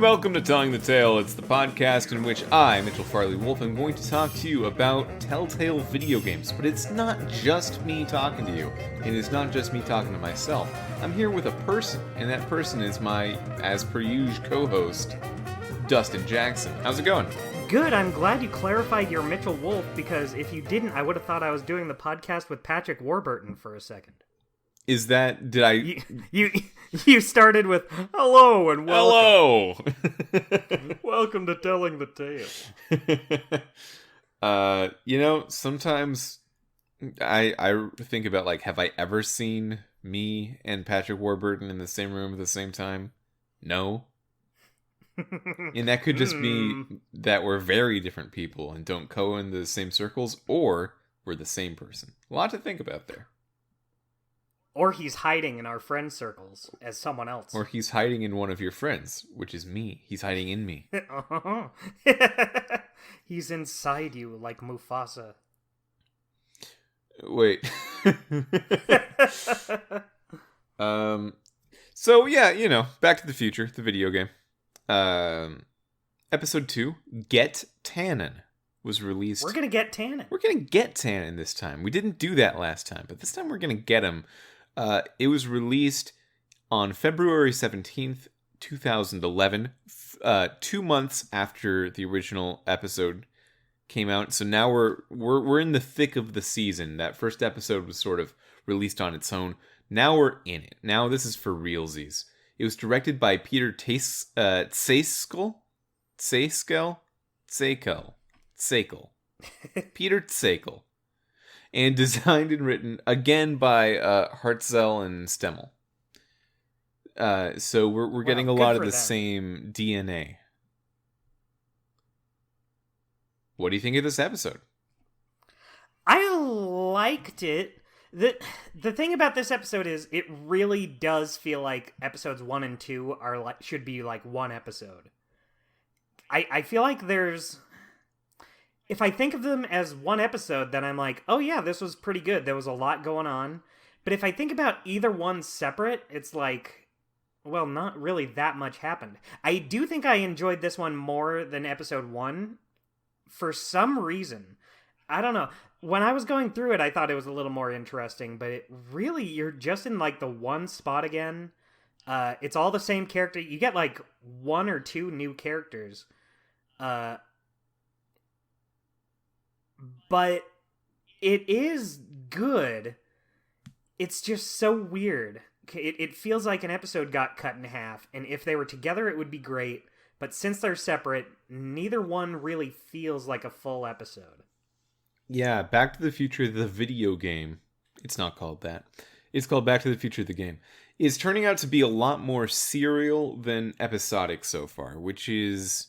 and welcome to Telling the Tale. It's the podcast in which I, Mitchell Farley Wolf, am going to talk to you about Telltale video games. But it's not just me talking to you. It is not just me talking to myself. I'm here with a person, and that person is my, as per usual, co-host, Dustin Jackson. How's it going? Good. I'm glad you clarified your Mitchell Wolf, because if you didn't, I would have thought I was doing the podcast with Patrick Warburton for a second. Is that, did I... You started with, hello and welcome. Hello! Welcome to Telling the Tale. Sometimes I think about, like, have I ever seen me and Patrick Warburton in the same room at the same time? No. And that could just be that we're very different people and don't go in the same circles, or we're the same person. A lot to think about there. Or he's hiding in our friend circles as someone else. Or he's hiding in one of your friends, which is me. He's hiding in me. He's inside you like Mufasa. Wait. So yeah, Back to the Future, the video game. Episode 2, Get Tannen, was released. We're gonna get Tannen. We're gonna get Tannen this time. We didn't do that last time, but this time we're gonna get him. It was released on February 17th, 2011, 2 months after the original episode came out. So now we're in the thick of the season. That first episode was sort of released on its own. Now we're in it. Now this is for realsies. It was directed by Peter Tsakel. Peter Tsakel. And designed and written, again, by Hartzell and Stemmel. So we're getting a lot of the same DNA. What do you think of this episode? I liked it. The thing about this episode is it really does feel like episodes 1 and 2 should be like one episode. I feel like there's... If I think of them as one episode, then I'm like, oh yeah, this was pretty good. There was a lot going on. But if I think about either one separate, it's like, well, not really that much happened. I do think I enjoyed this one more than episode 1 for some reason. I don't know. When I was going through it, I thought it was a little more interesting, but it really, you're just in like the one spot again. It's all the same character. You get like 1 or 2 new characters. But it is good. It's just so weird. It feels like an episode got cut in half, and if they were together, it would be great. But since they're separate, neither one really feels like a full episode. Yeah, Back to the Future, the video game. It's not called that. It's called Back to the Future, the game. Is turning out to be a lot more serial than episodic so far, which is...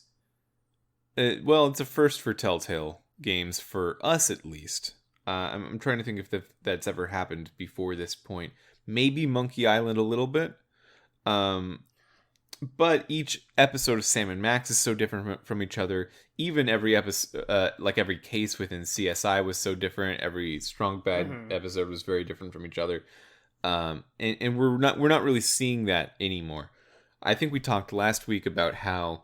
it's a first for Telltale games, for us at least. I'm trying to think if that's ever happened before this point. Maybe Monkey Island a little bit. But each episode of Sam and Max is so different from each other. Even every episode, like every case within CSI was so different. Every Strong Bad episode was very different from each other. And we're not really seeing that anymore. I think we talked last week about how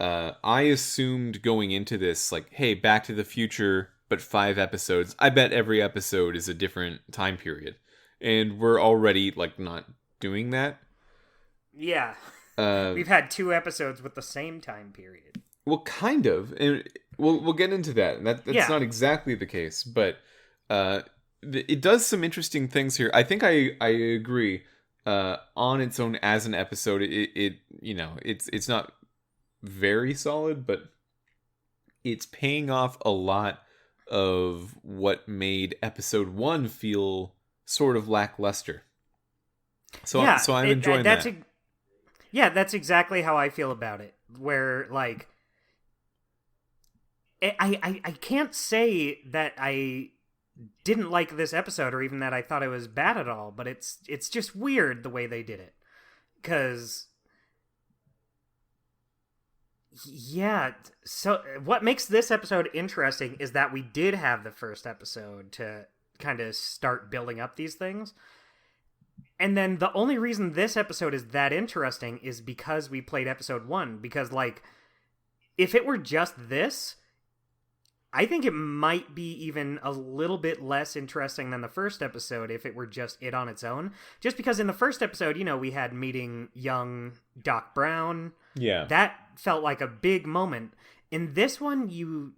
I assumed going into this, like, hey, Back to the Future, but 5 episodes. I bet every episode is a different time period. And we're already, like, not doing that. Yeah. We've had 2 episodes with the same time period. Well, kind of. And we'll get into that. That's not exactly the case. But it does some interesting things here. I think I agree. On its own as an episode, it's not very solid, but it's paying off a lot of what made episode 1 feel sort of lackluster. So I'm enjoying that. That's exactly how I feel about it. Where, like, I can't say that I didn't like this episode or even that I thought it was bad at all, but it's just weird the way they did it. 'Cause yeah, so what makes this episode interesting is that we did have the first episode to kind of start building up these things. And then the only reason this episode is that interesting is because we played episode 1. Because, like, if it were just this, I think it might be even a little bit less interesting than the first episode if it were just it on its own. Just because in the first episode, you know, we had meeting young Doc Brown. Yeah. That felt like a big moment. In this one, you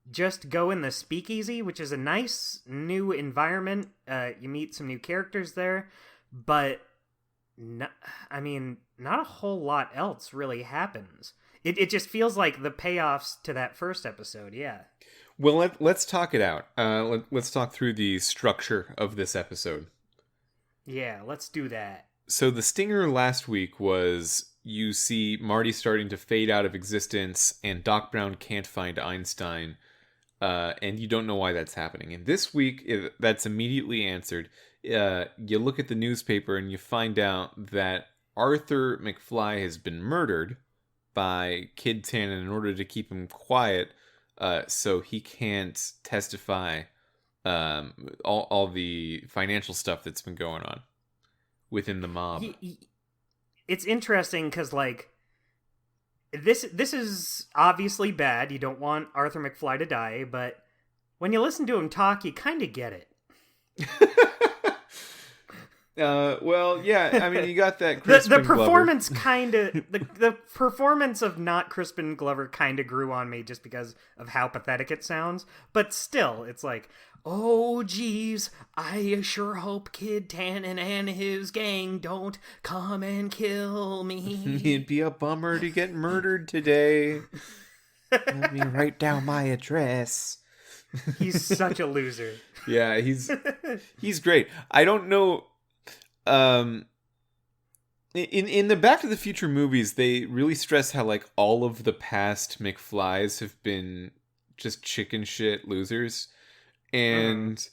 just go in the speakeasy, which is a nice new environment. You meet some new characters there, but not a whole lot else really happens. It just feels like the payoffs to that first episode, yeah. Well, let's talk it out. Let's talk through the structure of this episode. Yeah, let's do that. So the stinger last week was you see Marty starting to fade out of existence, and Doc Brown can't find Einstein, and you don't know why that's happening. And this week, that's immediately answered. You look at the newspaper and you find out that Arthur McFly has been murdered by Kid Tannen in order to keep him quiet, so he can't testify all the financial stuff that's been going on within the mob. It's interesting because, like, this is obviously bad. You don't want Arthur McFly to die, but when you listen to him talk, you kind of get it. Well, yeah, I mean, you got that Crispin the performance kind of the performance of not Crispin Glover kind of grew on me just because of how pathetic it sounds. But still, it's like, oh geez, I sure hope Kid Tannen and his gang don't come and kill me. It'd be a bummer to get murdered today. Let me write down my address. He's such a loser. Yeah, he's great. I don't know. In the Back to the Future movies, they really stress how, like, all of the past McFlys have been just chicken shit losers, and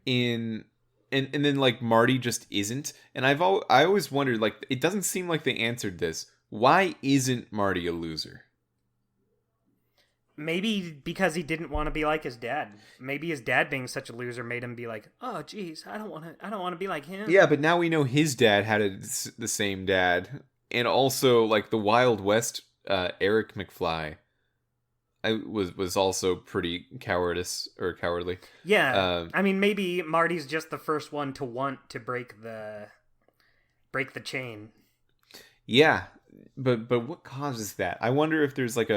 and then, like, Marty just isn't. And I always wondered, like, it doesn't seem like they answered this. Why isn't Marty a loser? Maybe because he didn't want to be like his dad. Maybe his dad being such a loser made him be like, "Oh, geez, I don't want to be like him." Yeah, but now we know his dad had the same dad, and also, like, the Wild West Eric McFly, was also pretty cowardly. Yeah, I mean, maybe Marty's just the first one to want to break the chain. Yeah, but what causes that? I wonder if there's like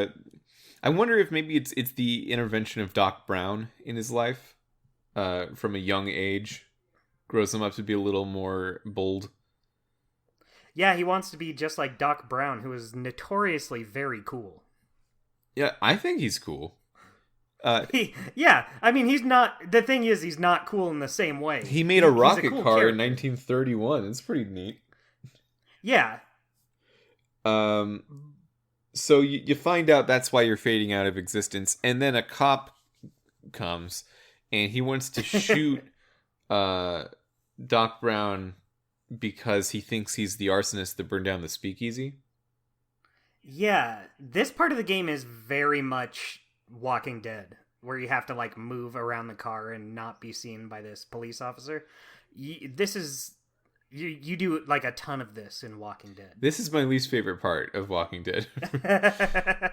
I wonder if maybe it's the intervention of Doc Brown in his life, from a young age, grows him up to be a little more bold. Yeah, he wants to be just like Doc Brown, who is notoriously very cool. Yeah, I think he's cool. Yeah, I mean, he's not. The thing is, he's not cool in the same way. He made a rocket cool car character. in 1931. It's pretty neat. Yeah. So you find out that's why you're fading out of existence, and then a cop comes, and he wants to shoot Doc Brown because he thinks he's the arsonist that burned down the speakeasy. Yeah, this part of the game is very much Walking Dead, where you have to, like, move around the car and not be seen by this police officer. This is... You do, like, a ton of this in Walking Dead. This is my least favorite part of Walking Dead.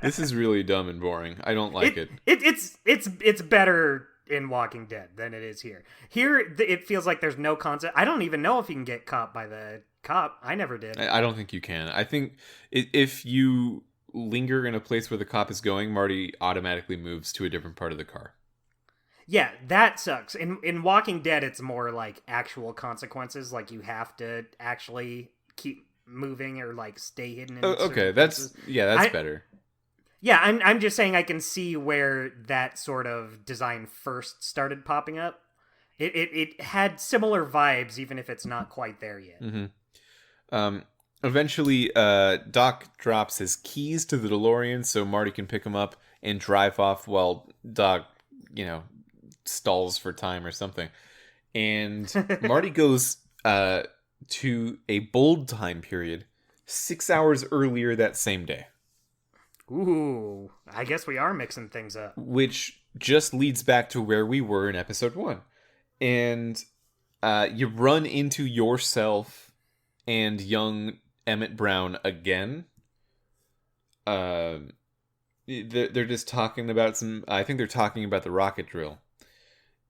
This is really dumb and boring. I don't like it. It's better in Walking Dead than it is here. Here, it feels like there's no concept. I don't even know if you can get caught by the cop. I never did. I don't think you can. I think if you linger in a place where the cop is going, Marty automatically moves to a different part of the car. Yeah, that sucks. In Walking Dead, it's more like actual consequences. Like, you have to actually keep moving or, like, stay hidden. Okay, that's better. Yeah, I'm just saying I can see where that sort of design first started popping up. It had similar vibes, even if it's not quite there yet. Mm-hmm. Eventually, Doc drops his keys to the DeLorean so Marty can pick him up and drive off while Doc, stalls for time or something. And Marty goes to a bold time period 6 hours earlier that same day. Ooh, I guess we are mixing things up. Which just leads back to where we were in episode 1. And you run into yourself and young Emmett Brown again. They're just talking about I think they're talking about the rocket drill.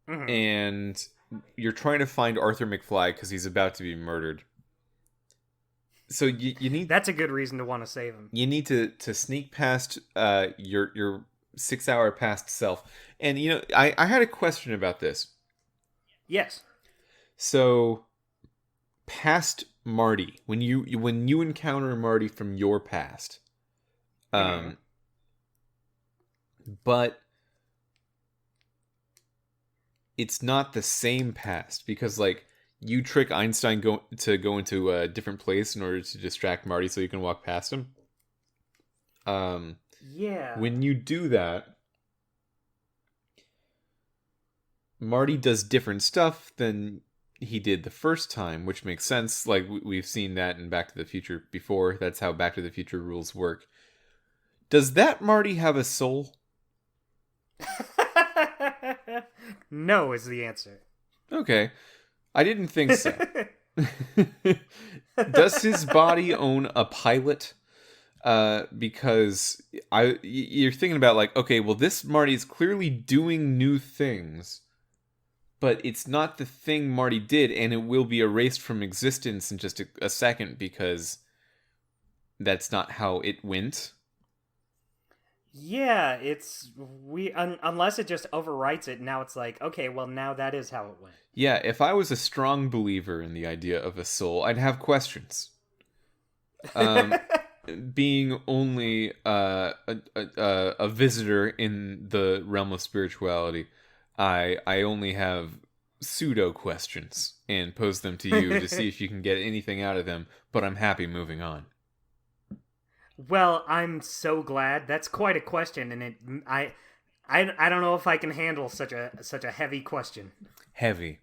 Mm-hmm. And you're trying to find Arthur McFly because he's about to be murdered. So you need... That's a good reason to want to save him. You need to sneak past your 6 hour past self. And, I had a question about this. Yes. So, past Marty, when you encounter Marty from your past, but it's not the same past because, like, you trick Einstein to go into a different place in order to distract Marty so you can walk past him. Yeah. When you do that, Marty does different stuff than he did the first time, which makes sense. Like, we've seen that in Back to the Future before. That's how Back to the Future rules work. Does that Marty have a soul? No is the answer. Okay. I didn't think so. Does his body own a pilot? Because you're thinking about, like, okay, well, this Marty is clearly doing new things, but it's not the thing Marty did, and it will be erased from existence in just a second because that's not how it went. Yeah, unless it just overwrites it. Now it's like, okay, well, now that is how it went. Yeah, if I was a strong believer in the idea of a soul, I'd have questions. Being only a visitor in the realm of spirituality, I only have pseudo questions and pose them to you to see if you can get anything out of them. But I'm happy moving on. Well, I'm so glad. That's quite a question, and I don't know if I can handle such a heavy question. Heavy.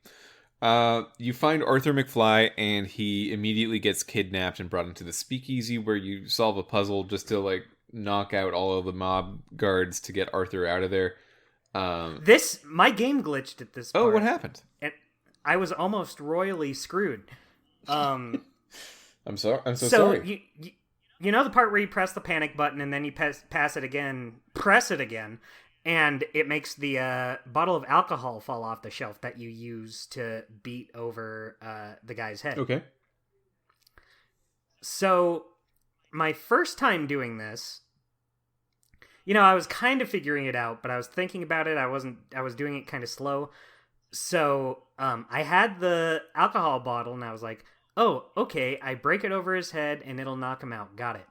You find Arthur McFly, and he immediately gets kidnapped and brought into the speakeasy, where you solve a puzzle just to, like, knock out all of the mob guards to get Arthur out of there. My game glitched at this part. Oh, what happened? And I was almost royally screwed. I'm sorry. I'm so sorry. You know the part where you press the panic button and then you press it again, and it makes the bottle of alcohol fall off the shelf that you use to beat over the guy's head. Okay. So, my first time doing this, I was kind of figuring it out, but I was thinking about it. I was doing it kind of slow. So, I had the alcohol bottle and I was like, oh, okay, I break it over his head and it'll knock him out. Got it.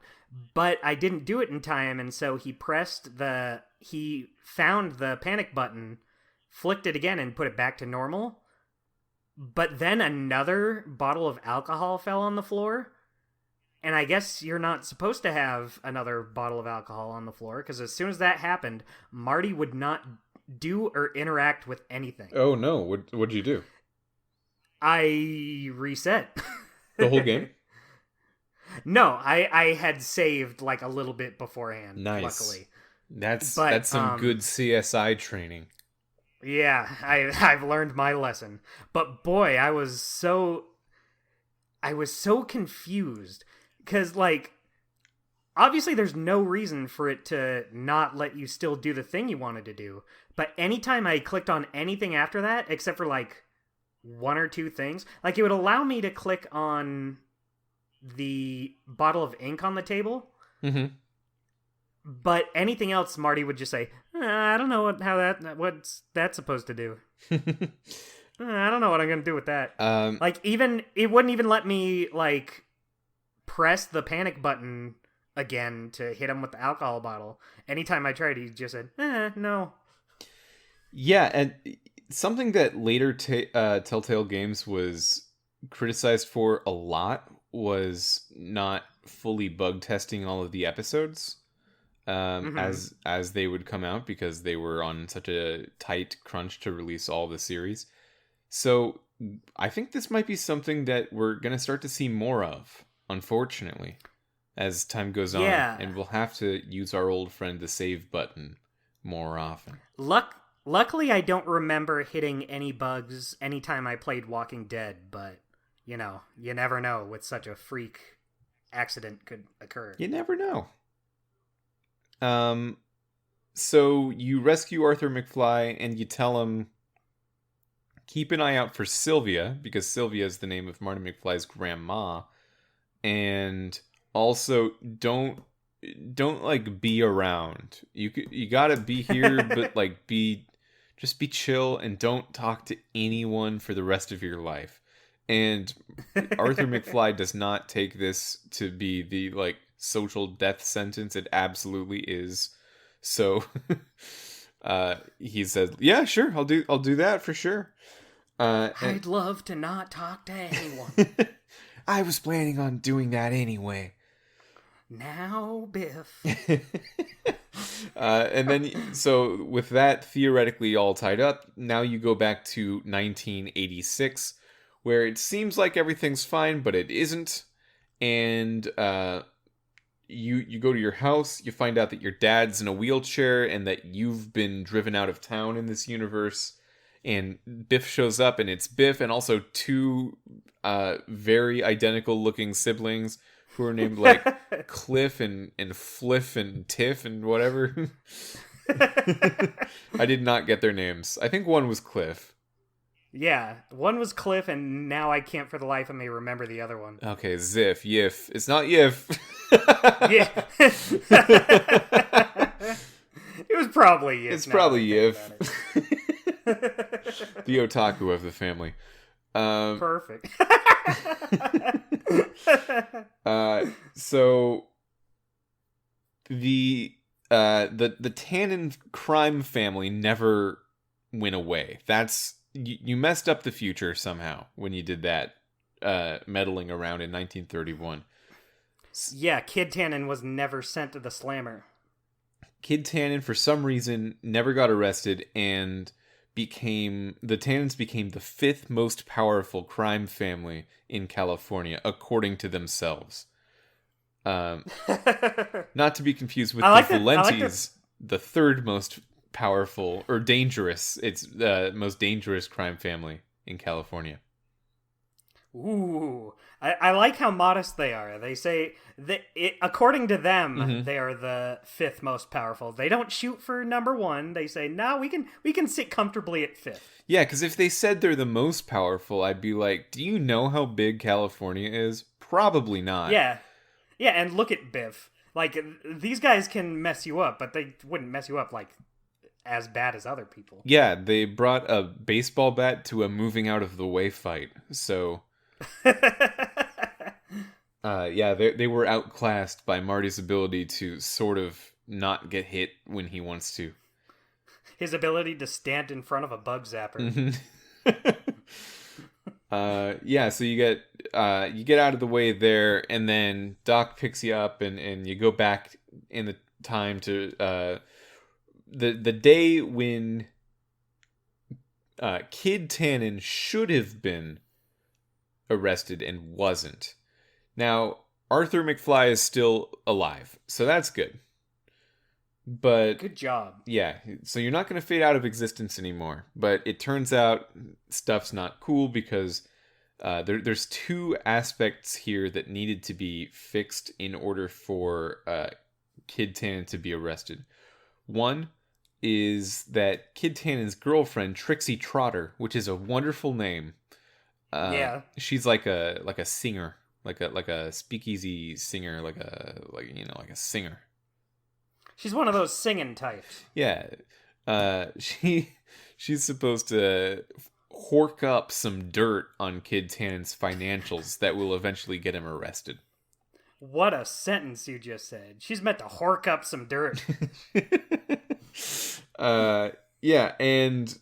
But I didn't do it in time, and so he found the panic button, flicked it again, and put it back to normal. But then another bottle of alcohol fell on the floor, and I guess you're not supposed to have another bottle of alcohol on the floor, because as soon as that happened, Marty would not do or interact with anything. Oh, no. What'd you do? I reset. The whole game? No, I had saved like a little bit beforehand. Nice. Luckily, that's some good CSI training. Yeah, I've learned my lesson. But boy, I was so confused because, like, obviously there's no reason for it to not let you still do the thing you wanted to do. But anytime I clicked on anything after that, except for like one or two things, like, it would allow me to click on the bottle of ink on the table. Mm-hmm. But anything else, Marty would just say, I don't know what's that supposed to do. I don't know what I'm going to do with that. Like, it wouldn't even let me, like, press the panic button again to hit him with the alcohol bottle. Anytime I tried, he just said, no. Yeah, and something that later Telltale Games was criticized for a lot was not fully bug testing all of the episodes as they would come out, because they were on such a tight crunch to release all the series. So I think this might be something that we're going to start to see more of, unfortunately, as time goes on. And we'll have to use our old friend, the save button, more often. Luckily, I don't remember hitting any bugs anytime I played Walking Dead, but you never know with such a freak accident could occur. You never know. So you rescue Arthur McFly and you tell him, keep an eye out for Sylvia, because Sylvia is the name of Marty McFly's grandma. And also don't like be around. You gotta be here, but like just be chill and don't talk to anyone for the rest of your life. And Arthur McFly does not take this to be the like social death sentence. It absolutely is. So he says, "Yeah, sure, I'll do that for sure." I'd love to not talk to anyone. I was planning on doing that anyway. Now, Biff. And then, so with that theoretically all tied up, now you go back to 1986, where it seems like everything's fine, but it isn't. And you go to your house, you find out that your dad's in a wheelchair and that you've been driven out of town in this universe. And Biff shows up, and it's Biff and also two very identical looking siblings who are named like Cliff and Fliff and Tiff and whatever. I did not get their names. I think one was Cliff. Yeah, one was Cliff, and now I can't for the life of me remember the other one. Okay, Ziff, Yiff. It's not Yiff. Yeah. It was probably Yiff. It's probably Yiff. The otaku of the family. Perfect. So the Tannen crime family never went away. That's you messed up the future somehow when you did that, meddling around in 1931. Yeah, Kid Tannen was never sent to the slammer. Kid Tannen, for some reason, never got arrested, and the Tannens became the 5th most powerful crime family in California, according to themselves. Not to be confused with the Valentes, the 3rd most powerful or dangerous. It's the most dangerous crime family in California. Ooh, I like how modest they are. They say that according to them, they are the 5th most powerful. They don't shoot for number 1. They say, "No, we can sit comfortably at 5th." Yeah, because if they said they're the most powerful, I'd be like, "Do you know how big California is? Probably not." Yeah, and look at Biff. Like, these guys can mess you up, but they wouldn't mess you up like as bad as other people. Yeah, they brought a baseball bat to a moving out of the way fight, so. Yeah, they were outclassed by Marty's ability to sort of not get hit when he wants to. His ability to stand in front of a bug zapper. Yeah, so you get out of the way there, and then Doc picks you up, and you go back in the time to the day when Kid Tannen should have been arrested and wasn't. Now, Arthur McFly is still alive, so that's good. But good job. Yeah, so you're not going to fade out of existence anymore. But it turns out stuff's not cool because there's 2 aspects here that needed to be fixed in order for Kid Tannen to be arrested. One is that Kid Tannen's girlfriend, Trixie Trotter, which is a wonderful name. She's like a singer, like a speakeasy singer, like a singer. She's one of those singing types. Yeah, she's supposed to hork up some dirt on Kid Tannen's financials that will eventually get him arrested. What a sentence you just said. She's meant to hork up some dirt. Yeah, and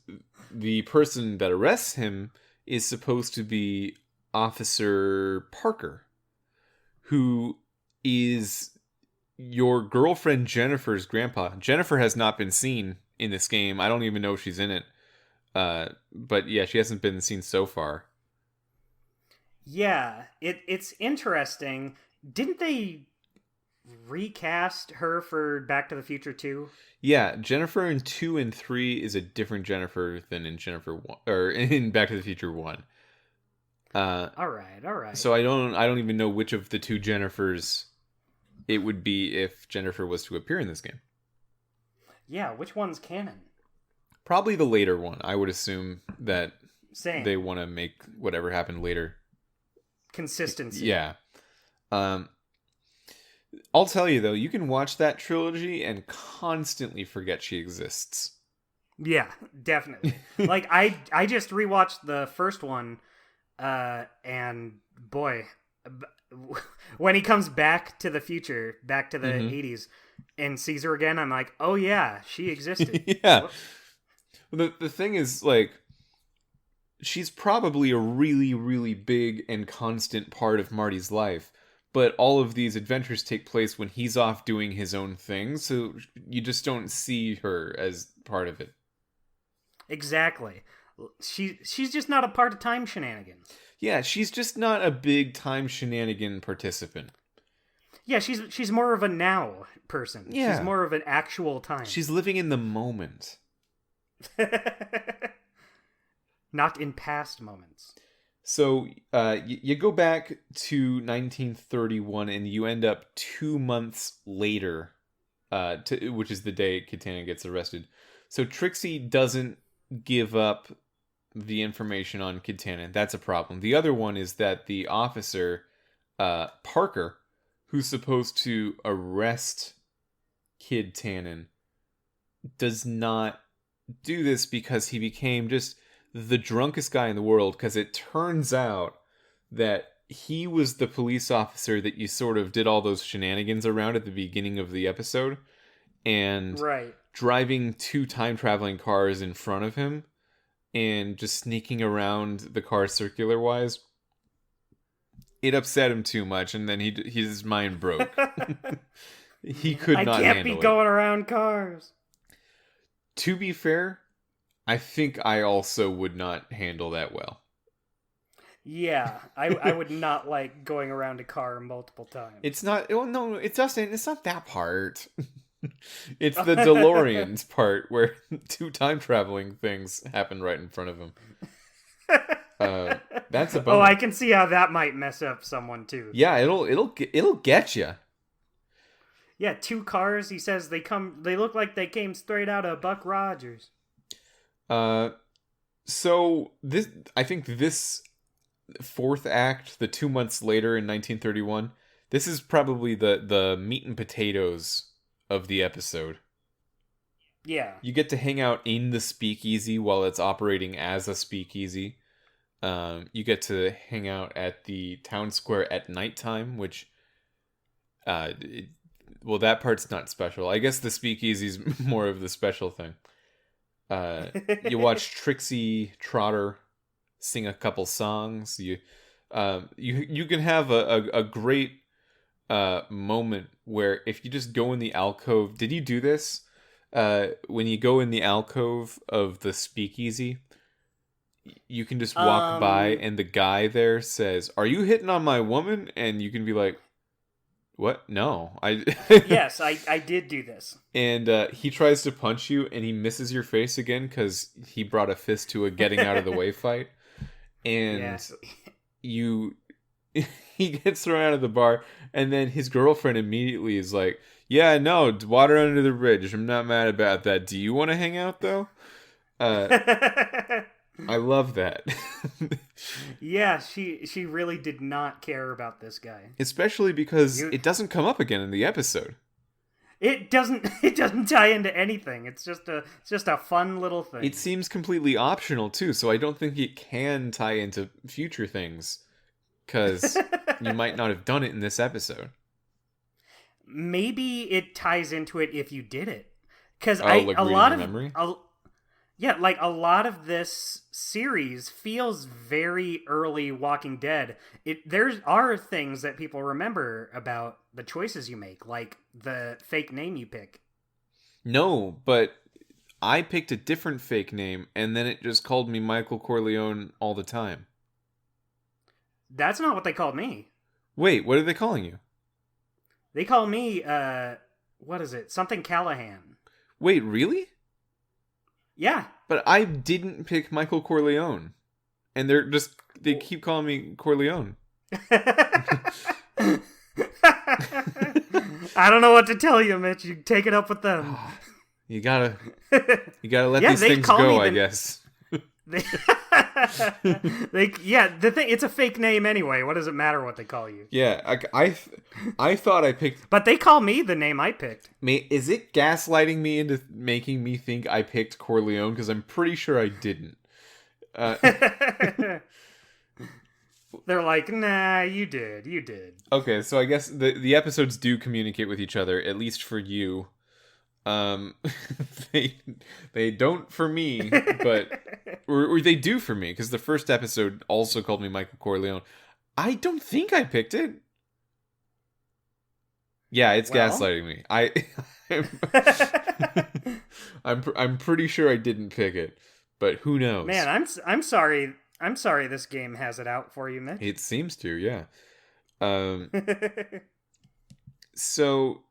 the person that arrests him is supposed to be Officer Parker, who is your girlfriend Jennifer's grandpa. Jennifer has not been seen in this game. I don't even know if she's in it. But yeah, she hasn't been seen so far. Yeah, it's interesting. Didn't they recast her for Back to the Future 2? Yeah, Jennifer in 2 and 3 is a different Jennifer than in Jennifer 1, or in Back to the Future 1. All right. So I don't even know which of the two Jennifers it would be if Jennifer was to appear in this game. Yeah, which one's canon? Probably the later one. I would assume that Same. they want to make whatever happened later. Consistency. Yeah. I'll tell you though, you can watch that trilogy and constantly forget she exists. Yeah, definitely. Like I just rewatched the first one, and boy, when he comes back to the future, back to the 80s, and sees her again, I'm like, oh yeah, she existed. Yeah. The thing is, like, she's probably a really, really big and constant part of Marty's life, but all of these adventures take place when he's off doing his own thing, so you just don't see her as part of it. Exactly. She's just not a part of time shenanigans. Yeah, she's just not a big time shenanigan participant. Yeah, she's more of a now person. Yeah. She's more of an actual time. She's living in the moment. Not in past moments. So you go back to 1931 and you end up 2 months later, which is the day Katana gets arrested. So Trixie doesn't give up the information on Katana. That's a problem. The other one is that the officer, Parker, who's supposed to arrest Kid Tannen, does not do this because he became just the drunkest guy in the world, because it turns out that he was the police officer that you sort of did all those shenanigans around at the beginning of the episode, and right. driving 2 time-traveling cars in front of him and just sneaking around the car circular-wise. It upset him too much, and then his mind broke. He could not handle it. I can't be going around cars. To be fair, I think I also would not handle that well. Yeah, I would not like going around a car multiple times. It's not... Oh, no, it doesn't. It's not that part. It's the DeLorean's part where 2 time-traveling things happen right in front of him. That's a bummer. Oh, I can see how that might mess up someone too. Yeah, it'll get you. Yeah, 2 cars. He says they look like they came straight out of Buck Rogers. So I think this 4th act, the 2 months later in 1931, this is probably the meat and potatoes of the episode. Yeah. You get to hang out in the speakeasy while it's operating as a speakeasy. You get to hang out at the town square at nighttime, which, well, that part's not special. I guess the speakeasy's more of the special thing. You watch Trixie Trotter sing a couple songs. You can have a great moment where if you just go in the alcove. Did you do this? When you go in the alcove of the speakeasy, you can just walk by and the guy there says, "Are you hitting on my woman?" And you can be like, "What? No, I." Yes, I did do this. And he tries to punch you, and he misses your face again because he brought a fist to a getting out of the way fight. And he gets thrown out of the bar, and then his girlfriend immediately is like, "Yeah, no, water under the bridge. I'm not mad about that. Do you want to hang out though?" I love that. Yeah, she really did not care about this guy. Especially because it doesn't come up again in the episode. It doesn't tie into anything. It's just a fun little thing. It seems completely optional too, so I don't think it can tie into future things, because you might not have done it in this episode. Maybe it ties into it if you did it, because like a lot of memory. Yeah, like a lot of this series feels very early Walking Dead. There are things that people remember about the choices you make, like the fake name you pick. No, but I picked a different fake name, and then it just called me Michael Corleone all the time. That's not what they called me. Wait, what are they calling you? They call me, what is it? Something Callahan. Wait, really? Yeah. But I didn't pick Michael Corleone. And they're just they keep calling me Corleone. I don't know what to tell you, Mitch. You take it up with them. You gotta let these things go, I guess. The thing, it's a fake name anyway. What does it matter what they call you? Yeah, I thought I picked... But they call me the name I picked. Is it gaslighting me into making me think I picked Corleone? Because I'm pretty sure I didn't. They're like, nah, you did. Okay, so I guess the episodes do communicate with each other, at least for you. They don't for me, but or they do for me, because the first episode also called me Michael Corleone. I don't think I picked it. Yeah, it's gaslighting me. I'm pretty sure I didn't pick it, but who knows? Man, I'm sorry. I'm sorry this game has it out for you, Mitch. It seems to, yeah. So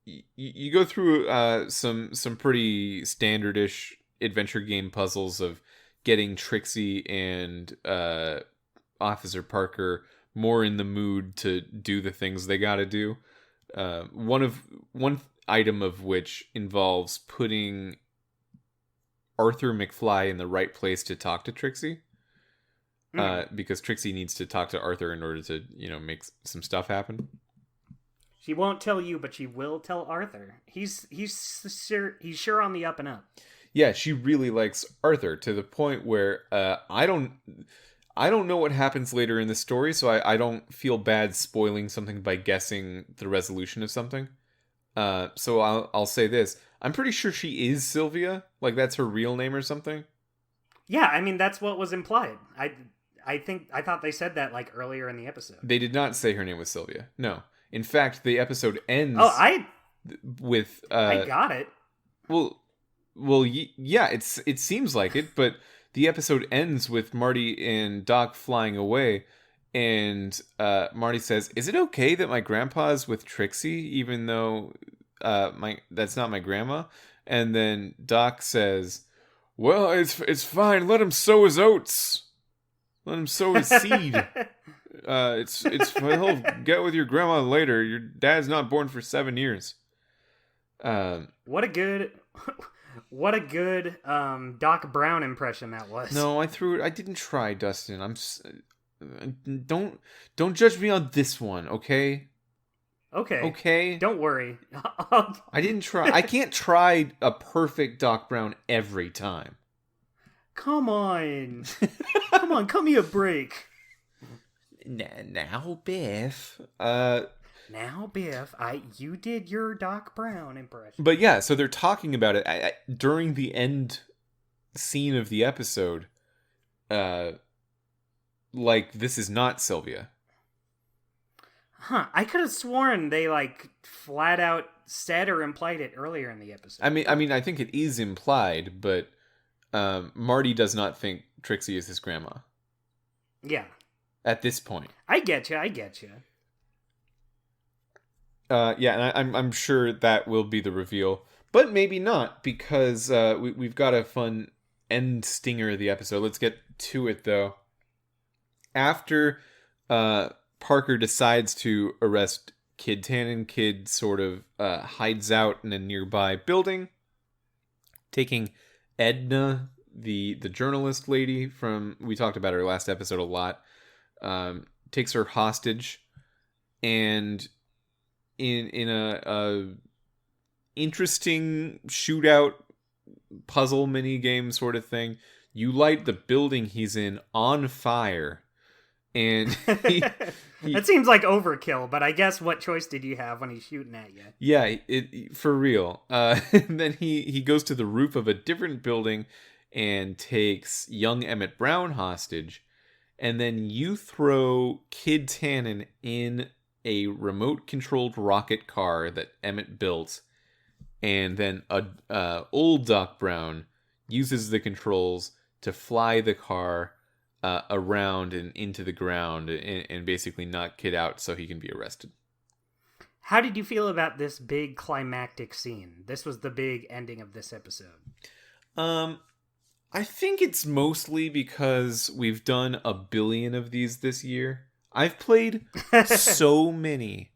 you go through some pretty standardish adventure game puzzles of getting Trixie and Officer Parker more in the mood to do the things they gotta do. One item of which involves putting Arthur McFly in the right place to talk to Trixie. Because Trixie needs to talk to Arthur in order to, make some stuff happen. She won't tell you, but she will tell Arthur. He's sure on the up and up. Yeah, she really likes Arthur to the point where I don't know what happens later in the story, so I don't feel bad spoiling something by guessing the resolution of something. So I'll say this: I'm pretty sure she is Sylvia, like that's her real name or something. Yeah, I mean that's what was implied. I thought they said that like earlier in the episode. They did not say her name was Sylvia. No. In fact, the episode ends with I got it. Well, yeah, it seems like it, but the episode ends with Marty and Doc flying away, and Marty says, "Is it okay that my grandpa's with Trixie, even though that's not my grandma?" And then Doc says, "Well, it's fine. Let him sow his oats. Let him sow his seed. He'll get with your grandma later. Your dad's not born for 7 years." What a good Doc Brown impression that was. No, I threw it. I didn't try, Dustin. Don't judge me on this one, okay? Okay. Don't worry. I didn't try. I can't try a perfect Doc Brown every time. Come on. Cut me a break. Now, Biff. Now, Biff, you did your Doc Brown impression. But yeah, so they're talking about it during the end scene of the episode. Like, this is not Sylvia. Huh, I could have sworn they, like, flat out said or implied it earlier in the episode. I mean, I think it is implied, but Marty does not think Trixie is his grandma. Yeah. At this point. I get you. Yeah, and I'm sure that will be the reveal. But maybe not, because we've got a fun end stinger of the episode. Let's get to it, though. After Parker decides to arrest Kid Tannen, Kid sort of hides out in a nearby building, taking Edna, the journalist lady from... We talked about her last episode a lot. Takes her hostage, and in a interesting shootout puzzle mini game sort of thing, you light the building he's in on fire, and he that seems like overkill, but I guess what choice did you have when he's shooting at you? Yeah, for real. And then he goes to the roof of a different building and takes young Emmett Brown hostage. And then you throw Kid Tannen in a remote-controlled rocket car that Emmett built, and then old Doc Brown uses the controls to fly the car around and into the ground and basically knock Kid out so he can be arrested. How did you feel about this big climactic scene? This was the big ending of this episode. I think it's mostly because we've done a billion of these this year. I've played so many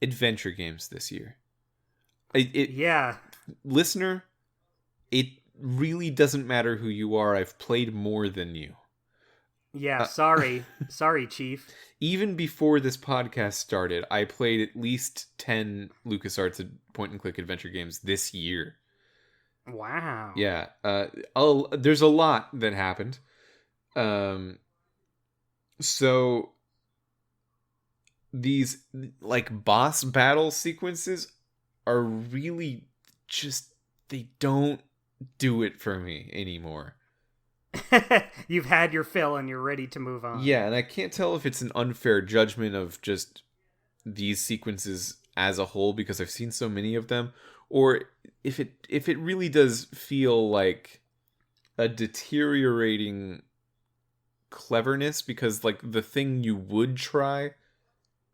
adventure games this year. Yeah. Listener, it really doesn't matter who you are. I've played more than you. Yeah, sorry. Sorry, Chief. Even before this podcast started, I played at least 10 LucasArts point-and-click adventure games this year. Wow. Yeah. There's a lot that happened. So these, like, boss battle sequences are really just... They don't do it for me anymore. You've had your fill and you're ready to move on. Yeah, and I can't tell if it's an unfair judgment of just these sequences as a whole because I've seen so many of them, or if it really does feel like a deteriorating cleverness because, like, the thing you would try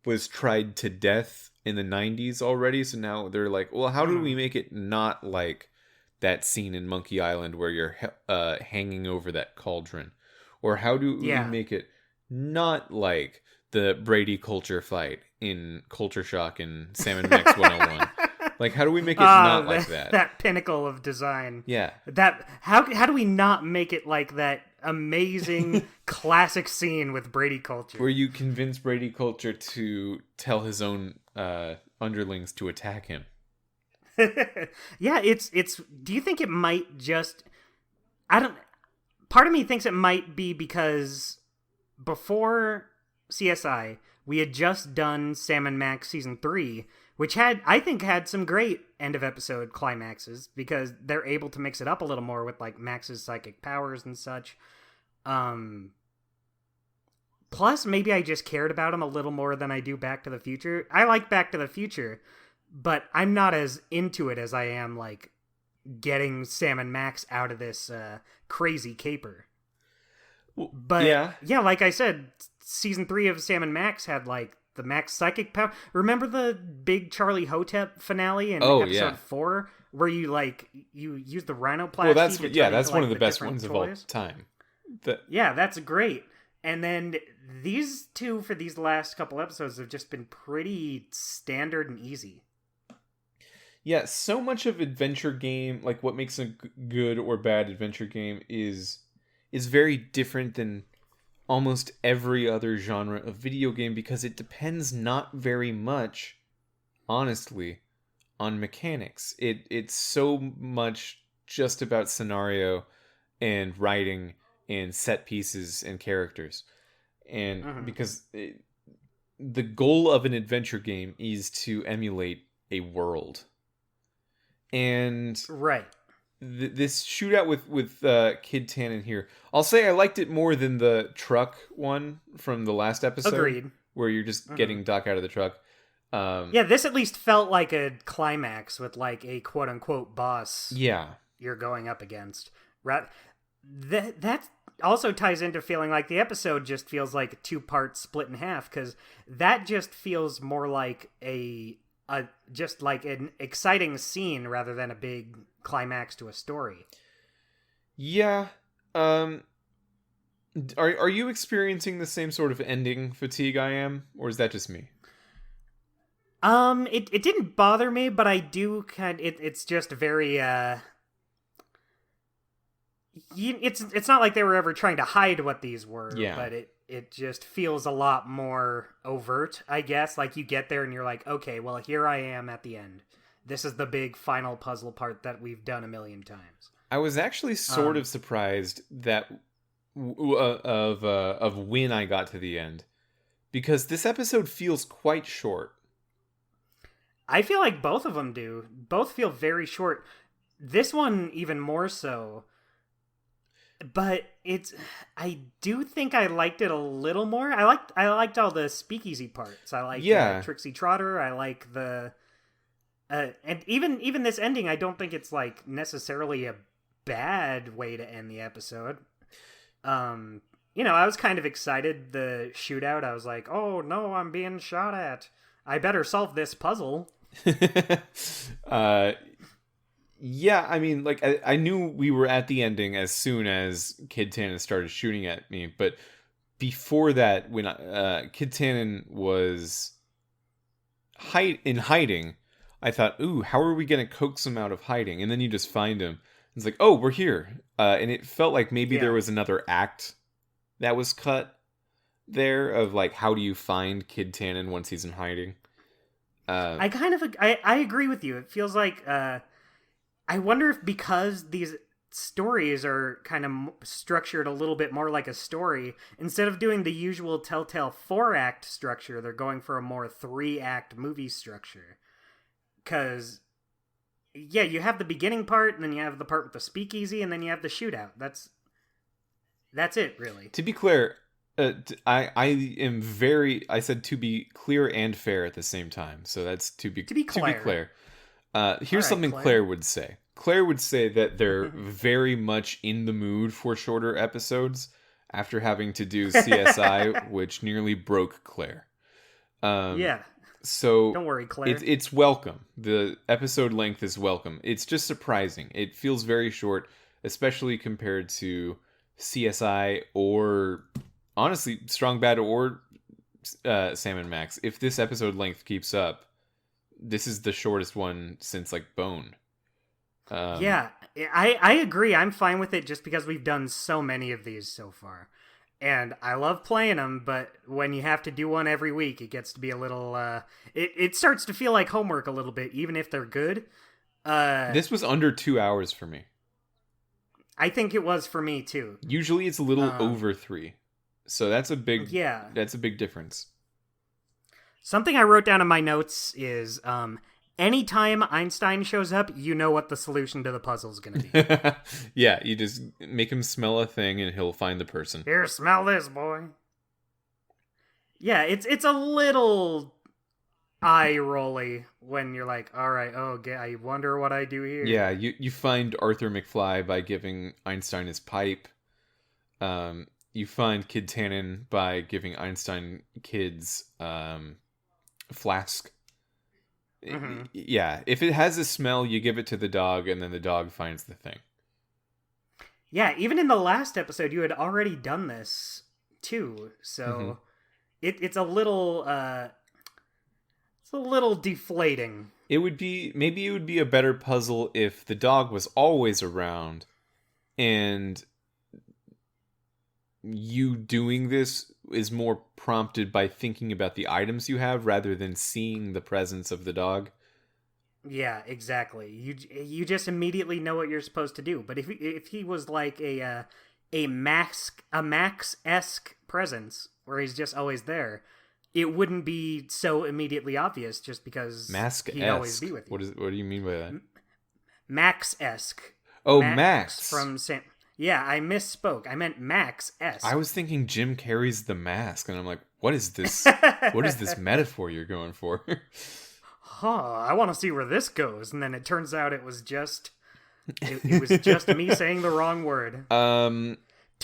was tried to death in the 90s already, so now they're like, well, how do we make it not like that scene in Monkey Island where you're hanging over that cauldron? Or how do we make it not like the Brady culture fight in Culture Shock and Sam & Max 101? Like, how do we make it not like that? That pinnacle of design. Yeah. That how do we not make it like that amazing classic scene with Brady culture? Where you convince Brady culture to tell his own underlings to attack him. Yeah, it's do you think it might just part of me thinks it might be because before CSI we had just done Sam & Max season 3, which I think had some great end of episode climaxes because they're able to mix it up a little more with like Max's psychic powers and such. Plus maybe I just cared about him a little more than I do Back to the Future. I like Back to the Future, but I'm not as into it as I am, like, getting Sam & Max out of this crazy caper. But, yeah, like I said, season 3 of Sam & Max had, like, the Max psychic power. Remember the big Charlie Hotep finale in episode 4? Where you, like, you use the rhinoplasty that's one of the best ones toys of all time. Yeah, that's great. And then these two, for these last couple episodes, have just been pretty standard and easy. Yeah, so much of adventure game, like what makes a good or bad adventure game is very different than almost every other genre of video game because it depends not very much, honestly, on mechanics. It's so much just about scenario and writing and set pieces and characters. And because the goal of an adventure game is to emulate a world. And this shootout with Kid Tannen here, I'll say I liked it more than the truck one from the last episode. Agreed. Where you're just getting Doc out of the truck. Yeah, this at least felt like a climax with like a quote unquote boss. Yeah, you're going up against. Right. That also ties into feeling like the episode just feels like a 2-part split in half because that just feels more like just like an exciting scene rather than a big climax to a story. Yeah. Are you experiencing the same sort of ending fatigue I am, or is that just me? It didn't bother me, but I do it's just very it's not like they were ever trying to hide what these were, but it just feels a lot more overt, I guess. Like, you get there and you're like, okay, well, here I am at the end. This is the big final puzzle part that we've done a million times. I was actually sort of surprised that of when I got to the end, because this episode feels quite short. I feel like both of them do. Both feel very short. This one even more so. But I do think I liked it a little more. I liked all the speakeasy parts. I like Trixie Trotter. I like the and even this ending. I don't think it's like necessarily a bad way to end the episode. I was kind of excited. The shootout. I was like, oh no, I'm being shot at. I better solve this puzzle. Yeah, I mean, like, I knew we were at the ending as soon as Kid Tannen started shooting at me, but before that, when Kid Tannen was in hiding, I thought, ooh, how are we going to coax him out of hiding? And then you just find him. It's like, oh, we're here. And it felt like maybe there Yeah. was another act that was cut there of, like, how do you find Kid Tannen once he's in hiding? I agree with you. It feels like I wonder if because these stories are kind of structured a little bit more like a story, instead of doing the usual Telltale 4-act structure, they're going for a more 3-act movie structure. Because, yeah, you have the beginning part, and then you have the part with the speakeasy, and then you have the shootout. That's it, really. To be clear, I am very. I said to be clear and fair at the same time. So that's to be Claire. To be clear. Here's All right, something Claire would say. Claire would say that they're very much in the mood for shorter episodes after having to do CSI, which nearly broke Claire. Yeah. So Don't worry, Claire. It's welcome. The episode length is welcome. It's just surprising. It feels very short, especially compared to CSI or, honestly, Strong Bad or Sam and Max. If this episode length keeps up, this is the shortest one since, like, Bone. Yeah, I agree. I'm fine with it just because we've done so many of these so far. And I love playing them, but when you have to do one every week, it gets to be a little... It starts to feel like homework a little bit, even if they're good. This was under 2 hours for me. I think it was for me, too. Usually it's a little over 3. So that's a big... Yeah. That's a big difference. Something I wrote down in my notes is... anytime Einstein shows up, you know what the solution to the puzzle is going to be. Yeah, you just make him smell a thing and he'll find the person. Here, smell this, boy. Yeah, it's a little eye-rolly when you're like, all right, I wonder what I do here. Yeah, you find Arthur McFly by giving Einstein his pipe. You find Kid Tannen by giving Einstein kids flask. Mm-hmm. Yeah, if it has a smell, you give it to the dog, and then the dog finds the thing. Yeah, even in the last episode, you had already done this too, so it's a little deflating. Maybe it would be a better puzzle if the dog was always around, and you doing this is more prompted by thinking about the items you have rather than seeing the presence of the dog. Yeah, exactly. You just immediately know what you're supposed to do. But if he was like a Max-esque presence where he's just always there, it wouldn't be so immediately obvious just because Mask-esque. he'd always be with you. What do you mean by that? Max-esque. Oh, Max from Sam. Yeah, I misspoke. I meant Max-esque. I was thinking Jim Carrey's The Mask, and I'm like, what is this? What is this metaphor you're going for? I want to see where this goes. And then it turns out it was just me saying the wrong word. To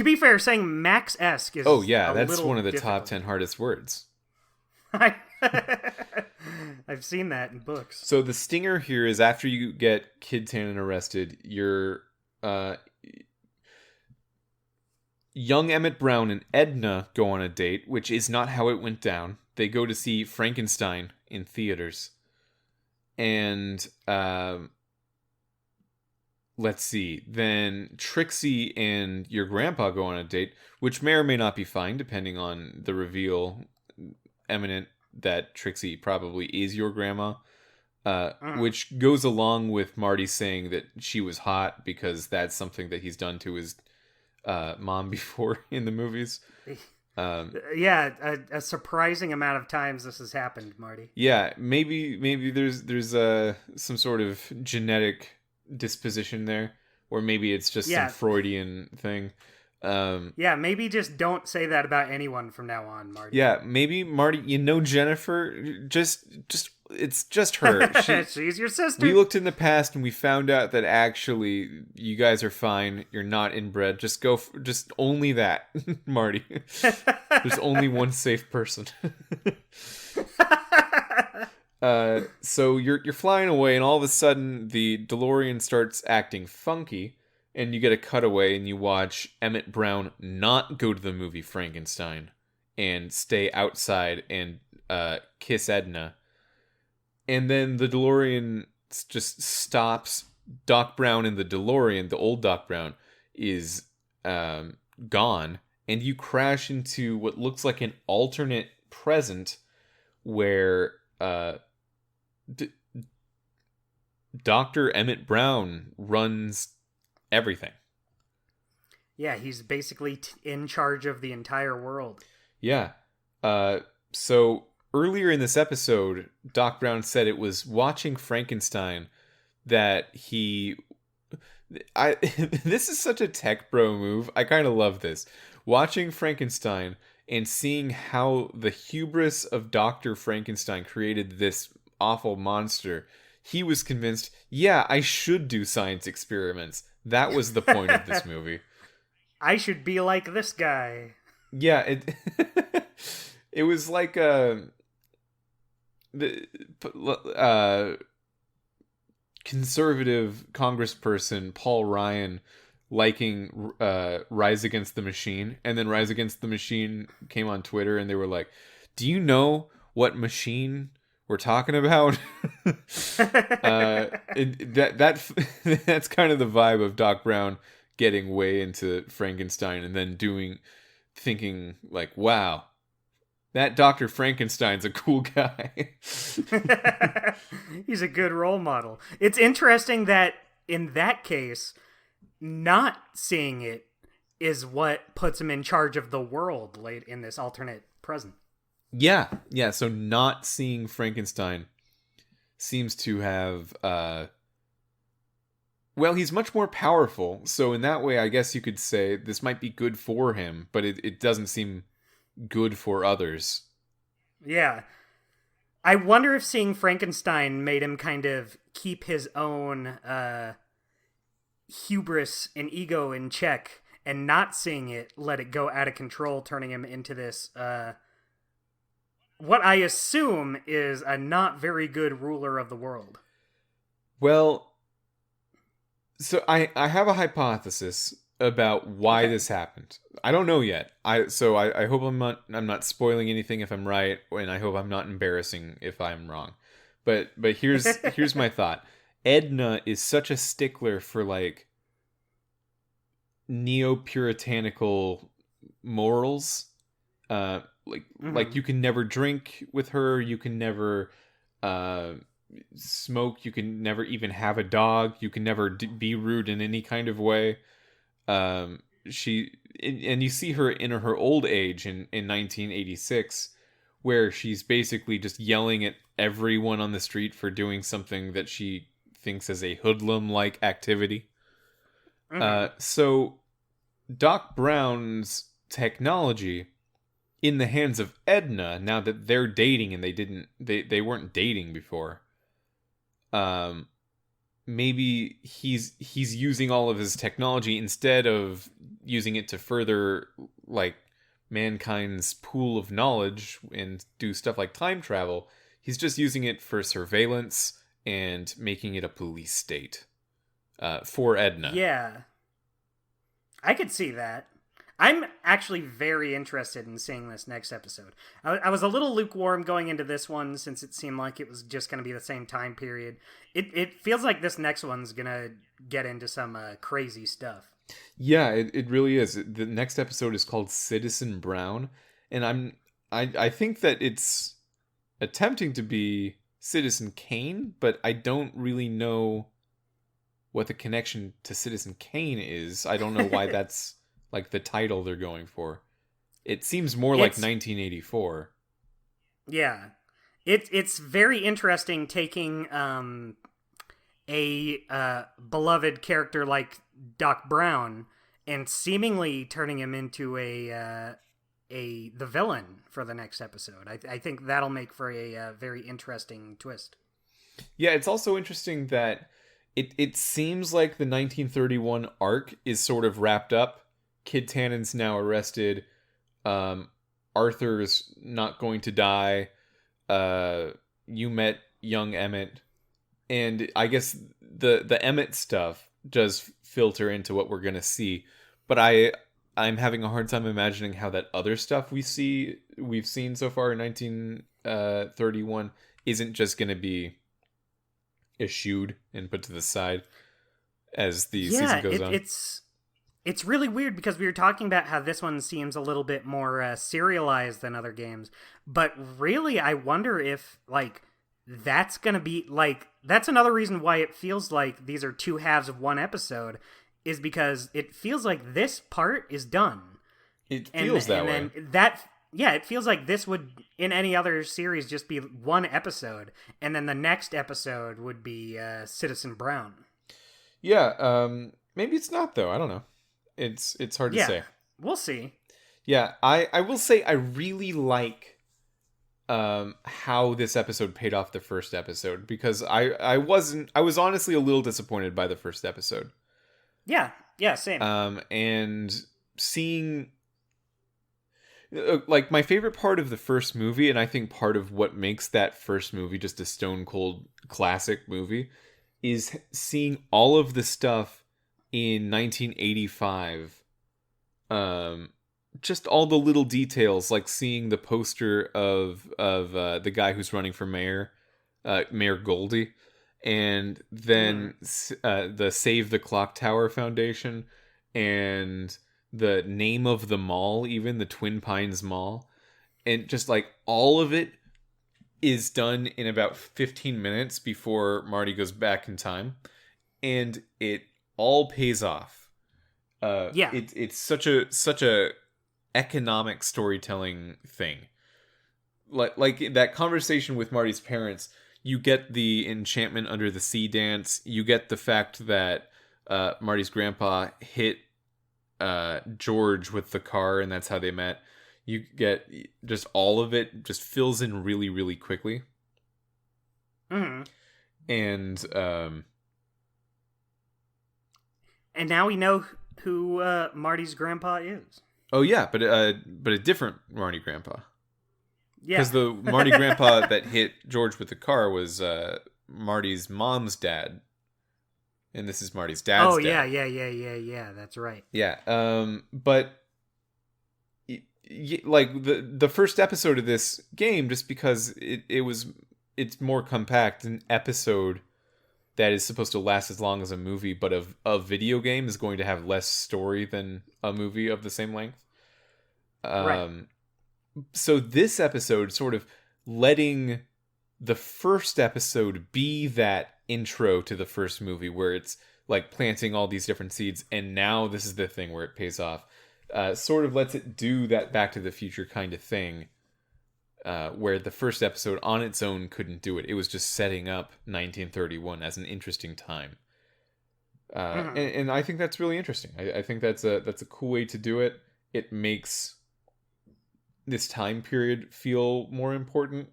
be fair, saying Max-esque is that's one of the difficult. top 10 hardest words. I've seen that in books. So the stinger here is after you get Kid Tannen arrested, you're young Emmett Brown and Edna go on a date, which is not how it went down. They go to see Frankenstein in theaters. And let's see. Then Trixie and your grandpa go on a date, which may or may not be fine, depending on the reveal imminent that Trixie probably is your grandma. Which goes along with Marty saying that she was hot because that's something that he's done to his mom before in the movies. A surprising amount of times this has happened, Marty. Yeah, maybe there's some sort of genetic disposition there, or maybe it's just some Freudian thing. Maybe just don't say that about anyone from now on, Marty. Yeah, maybe Marty, Jennifer, just it's just her. She's your sister. We looked in the past and we found out that actually you guys are fine. You're not inbred. Just just only that, Marty. There's only one safe person. So you're flying away, and all of a sudden the DeLorean starts acting funky, and you get a cutaway, and you watch Emmett Brown not go to the movie Frankenstein and stay outside and kiss Edna, and then the DeLorean just stops. Doc Brown in the DeLorean, the old Doc Brown, is gone, and you crash into what looks like an alternate present where Dr. Emmett Brown runs everything. Yeah, he's basically in charge of the entire world. Yeah. So earlier in this episode, Doc Brown said it was watching Frankenstein that he... This is such a tech bro move. I kind of love this. Watching Frankenstein and seeing how the hubris of Dr. Frankenstein created this awful monster, he was convinced, yeah, I should do science experiments. That was the point of this movie. I should be like this guy. Yeah, it was like the conservative congressperson Paul Ryan liking Rise Against the Machine, and then Rise Against the Machine came on Twitter and they were like, do you know what machine we're talking about? That's kind of the vibe of Doc Brown getting way into Frankenstein and then thinking like, wow, that Dr. Frankenstein's a cool guy. He's a good role model. It's interesting that in that case, not seeing it is what puts him in charge of the world late in this alternate present. Yeah. So not seeing Frankenstein seems to have, well, he's much more powerful. So in that way, I guess you could say this might be good for him, but it doesn't seem good for others. Yeah. I wonder if seeing Frankenstein made him kind of keep his own hubris and ego in check, and not seeing it let it go out of control, turning him into this what I assume is a not very good ruler of the world. Well, so I have a hypothesis about why this happened. I don't know yet. I hope I'm not spoiling anything if I'm right, and I hope I'm not embarrassing if I'm wrong. But here's my thought. Edna is such a stickler for like neo-puritanical morals. Like you can never drink with her, you can never smoke, you can never even have a dog, you can never be rude in any kind of way. And you see her in her old age in 1986, where she's basically just yelling at everyone on the street for doing something that she thinks is a hoodlum-like activity. So Doc Brown's technology in the hands of Edna, now that they're dating and they weren't dating before, maybe he's using all of his technology instead of using it to further like mankind's pool of knowledge and do stuff like time travel. He's just using it for surveillance and making it a police state for Edna. Yeah, I could see that. I'm actually very interested in seeing this next episode. I was a little lukewarm going into this one since it seemed like it was just going to be the same time period. It feels like this next one's going to get into some crazy stuff. Yeah, it really is. The next episode is called Citizen Brown, and I think that it's attempting to be Citizen Kane, but I don't really know what the connection to Citizen Kane is. I don't know why that's like the title they're going for. It seems more like 1984. Yeah. It's very interesting taking a beloved character like Doc Brown and seemingly turning him into the villain for the next episode. I think that'll make for a very interesting twist. Yeah, it's also interesting that it seems like the 1931 arc is sort of wrapped up. Kid Tannen's now arrested. Arthur's not going to die. You met young Emmett, and I guess the Emmett stuff does filter into what we're gonna see, but I'm having a hard time imagining how that other stuff we've seen so far in 1931 isn't just gonna be eschewed and put to the side as the season Yeah, goes on. it's really weird because we were talking about how this one seems a little bit more serialized than other games, but really, I wonder if like that's gonna be like that's another reason why it feels like these are two halves of one episode, is because it feels like this part is done, It feels that way. then that yeah, it feels like this would in any other series just be one episode, and then the next episode would be Citizen Brown. Yeah, maybe it's not though. I don't know. It's hard to Yeah, say. we'll see. Yeah, I will say I really like how this episode paid off the first episode, because I was honestly a little disappointed by the first episode. Yeah, yeah, same. And seeing like my favorite part of the first movie, and I think part of what makes that first movie just a stone cold classic movie, is seeing all of the stuff in 1985. Just all the little details, like seeing the poster of the guy who's running for mayor, Mayor Goldie, and then the Save the Clock Tower Foundation, and the name of the mall, even the Twin Pines Mall, and just like all of it is done in about 15 minutes before Marty goes back in time, and it all pays off. Yeah. It's such a economic storytelling thing. Like that conversation with Marty's parents, you get the enchantment under the sea dance. You get the fact that Marty's grandpa hit George with the car, and that's how they met. You get just all of it just fills in really, really quickly. Mm-hmm. And now we know who Marty's grandpa is. Oh yeah, but a different Marty grandpa. Yeah, Because the Marty grandpa that hit George with the car was Marty's mom's dad, and this is Marty's dad's dad. Yeah. That's right. Yeah. But like the first episode of this game, just because it's more compact, an episode that is supposed to last as long as a movie, but a video game is going to have less story than a movie of the same length. Right. So this episode sort of letting the first episode be that intro to the first movie, where it's like planting all these different seeds, and now this is the thing where it pays off. Sort of lets it do that Back to the Future kind of thing, where the first episode on its own couldn't do it. It was just setting up 1931 as an interesting time. And I think that's really interesting. I think that's a cool way to do it. It makes this time period feel more important,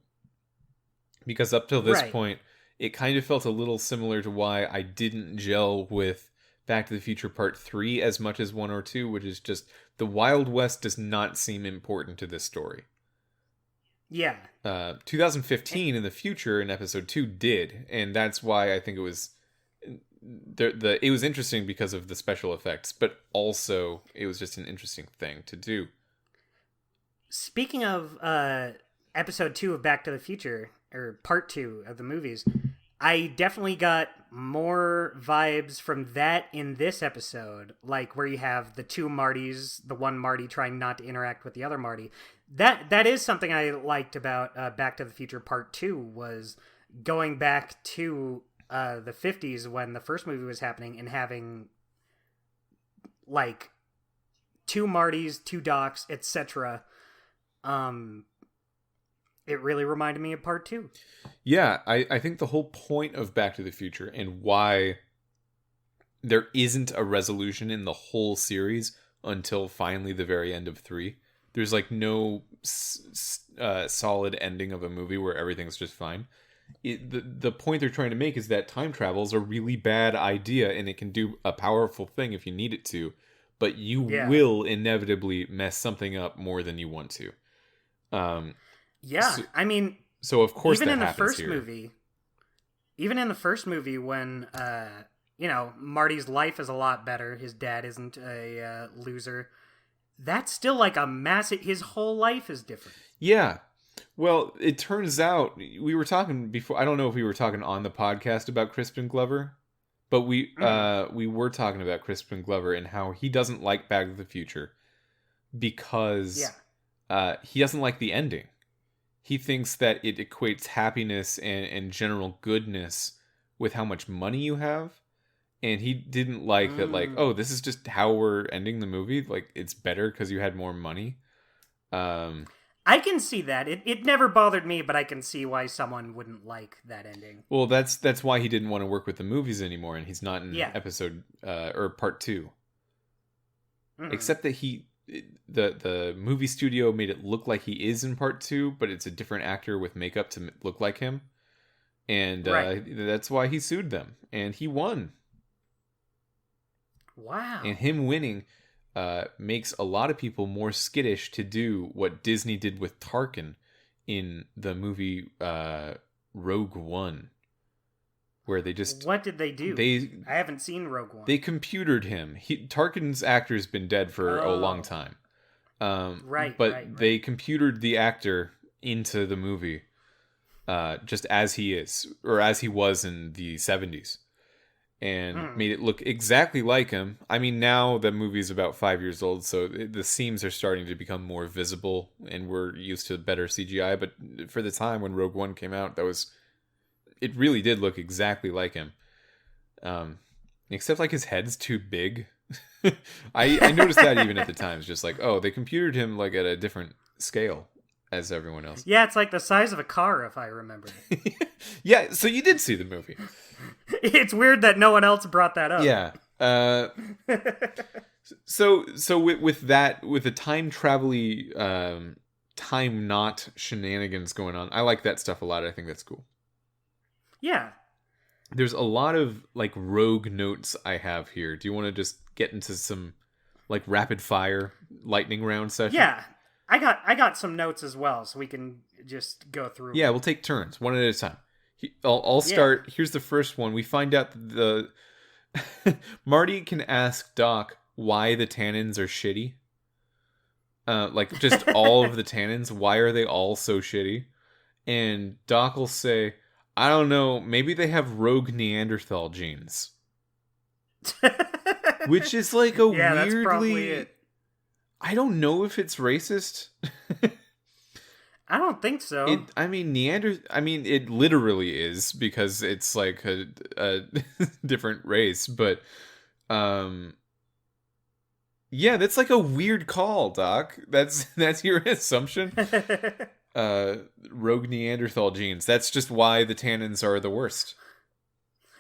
because up till this point, it kind of felt a little similar to why I didn't gel with Back to the Future Part 3 as much as 1 or 2, which is just the Wild West does not seem important to this story. Yeah. 2015 in the future in episode 2 did, and that's why I think it was it was interesting because of the special effects, but also it was just an interesting thing to do. Speaking of episode 2 of Back to the Future, or part 2 of the movies, I definitely got more vibes from that in this episode, like where you have the two Martys, the one Marty trying not to interact with the other Marty. That is something I liked about Back to the Future Part 2, was going back to the 50s when the first movie was happening, and having like two Martys, two Docs, etc. It really reminded me of Part 2. Yeah, I think the whole point of Back to the Future, and why there isn't a resolution in the whole series until finally the very end of 3. There's like no solid ending of a movie where everything's just fine. The point they're trying to make is that time travel is a really bad idea, and it can do a powerful thing if you need it to, but you will inevitably mess something up more than you want to. I mean, so of course even that in the happens first here. movie, even in the first movie when, Marty's life is a lot better, his dad isn't a loser, that's still like a massive, his whole life is different. Yeah. Well, it turns out, we were talking before, I don't know if we were talking on the podcast about Crispin Glover, but we were talking about Crispin Glover and how he doesn't like Back to the Future because he doesn't like the ending. He thinks that it equates happiness and general goodness with how much money you have. And he didn't like that, like, oh, this is just how we're ending the movie. Like, it's better because you had more money. I can see that. It never bothered me, but I can see why someone wouldn't like that ending. Well, that's why he didn't want to work with the movies anymore, and he's not in episode or part 2. Except that the movie studio made it look like he is in part 2, but it's a different actor with makeup to look like him, and that's why he sued them, and he won. Wow! And him winning makes a lot of people more skittish to do what Disney did with Tarkin in the movie Rogue One, where they just... What did they do? I haven't seen Rogue One. They computered him. Tarkin's actor's been dead for a long time. But they computered the actor into the movie just as he is, or as he was in the 70s. And made it look exactly like him. I mean, now the movie's about 5 years old, so the seams are starting to become more visible, and we're used to better CGI. But for the time when Rogue One came out, it really did look exactly like him. Except like his head's too big. I noticed that even at the time. It's just like, oh, they computered him like at a different scale as everyone else. Yeah, it's like the size of a car, if I remember. Yeah, so you did see the movie. It's weird that no one else brought that up. Yeah. So with the time travel-y, time not shenanigans going on, I like that stuff a lot. I think that's cool. Yeah. There's a lot of like rogue notes I have here. Do you want to just get into some like rapid fire lightning round session? Yeah. I got some notes as well, so we can just go through. Yeah, we'll take turns, one at a time. I'll start. Yeah. Here's the first one. We find out that Marty can ask Doc why the Tannens are shitty. Like just all of the Tannens. Why are they all so shitty? And Doc will say, I don't know. Maybe they have rogue Neanderthal genes. Which is like a weirdly... that's probably it. I don't know if it's racist. I don't think so. It literally is, because it's like a different race, but yeah, that's like a weird call, Doc. That's your assumption. Rogue Neanderthal genes. That's just why the Tannens are the worst.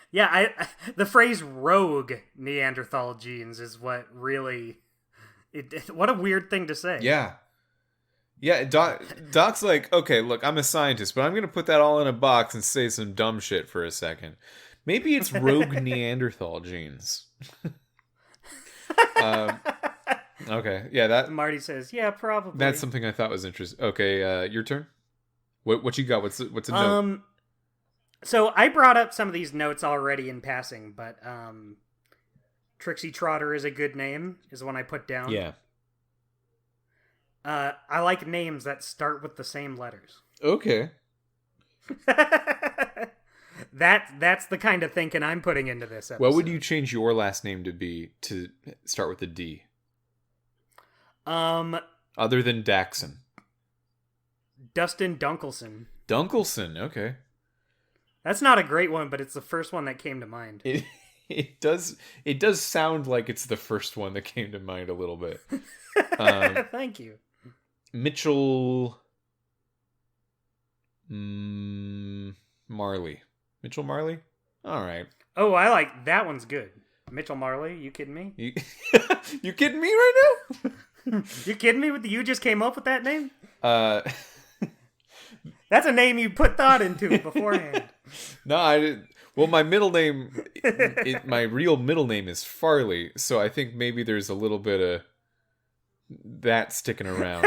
Yeah, the phrase rogue Neanderthal genes is what really... what a weird thing to say. Yeah. Yeah, Doc's like, okay, look, I'm a scientist, but I'm going to put that all in a box and say some dumb shit for a second. Maybe it's rogue Neanderthal genes. Okay, yeah, that... Marty says, yeah, probably. That's something I thought was interesting. Okay, your turn? What you got? What's a note? So I brought up some of these notes already in passing, but Trixie Trotter is a good name, is one I put down. Yeah. I like names that start with the same letters. Okay. That's the kind of thinking I'm putting into this episode. What would you change your last name to be to start with a D? Other than Daxon. Dustin Dunkelson. Dunkelson, okay. That's not a great one, but it's the first one that came to mind. It does sound like it's the first one that came to mind a little bit. Thank you. Mitchell Marley. Mitchell Marley? All right. Oh, I like that one's good. Mitchell Marley, you kidding me? You kidding me right now? You kidding me? You just came up with that name? That's a name you put thought into beforehand. No, I didn't. Well, my middle name, my real middle name is Farley, so I think maybe there's a little bit of that sticking around.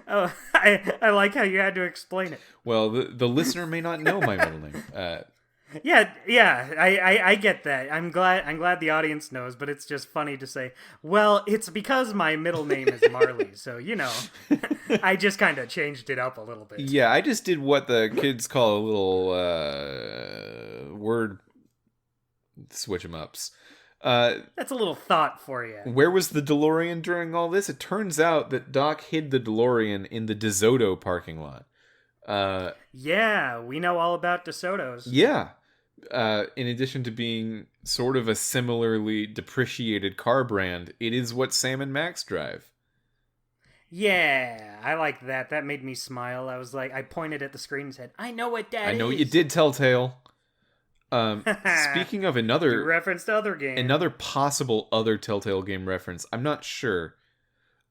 Oh, I like how you had to explain it. Well, the listener may not know my middle name. Yeah, I get that. I'm glad the audience knows, but it's just funny to say, well, it's because my middle name is Marley, so I just kind of changed it up a little bit. Yeah, I just did what the kids call a little word switch 'em ups. That's a little thought for you. Where was the DeLorean during all this? It turns out that Doc hid the DeLorean in the DeSoto parking lot. Yeah, we know all about DeSoto's. Yeah. In addition to being sort of a similarly depreciated car brand, it is what Sam and Max drive. Yeah, I like that. That made me smile. I was like, I pointed at the screen and said, I know what that is. I know what you did, Telltale. Speaking of You another referenced other games. another possible other Telltale game reference, I'm not sure.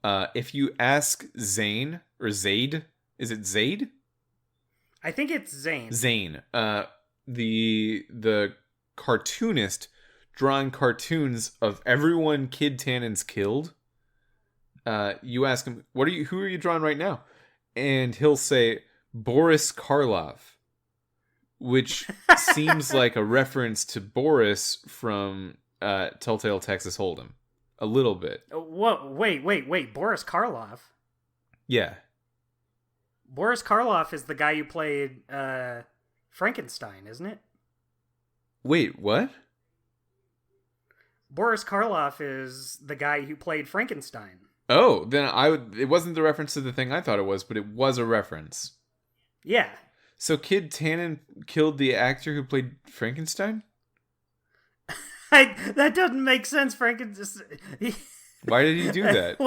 If you ask Zane or Zaid, is it Zaid? I think it's Zane. Zane, the cartoonist drawing cartoons of everyone Kid Tannen's killed. You ask him, who are you drawing right now? And he'll say Boris Karloff, which seems like a reference to Boris from Telltale Texas Hold'em. A little bit. What? Wait. Boris Karloff? Yeah. Boris Karloff is the guy who played Frankenstein, isn't it? Wait, what? Boris Karloff is the guy who played Frankenstein. Oh, then it wasn't the reference to the thing I thought it was, but it was a reference. Yeah. So Kid Tannen killed the actor who played Frankenstein? That doesn't make sense, Frankenstein. Why did he do that?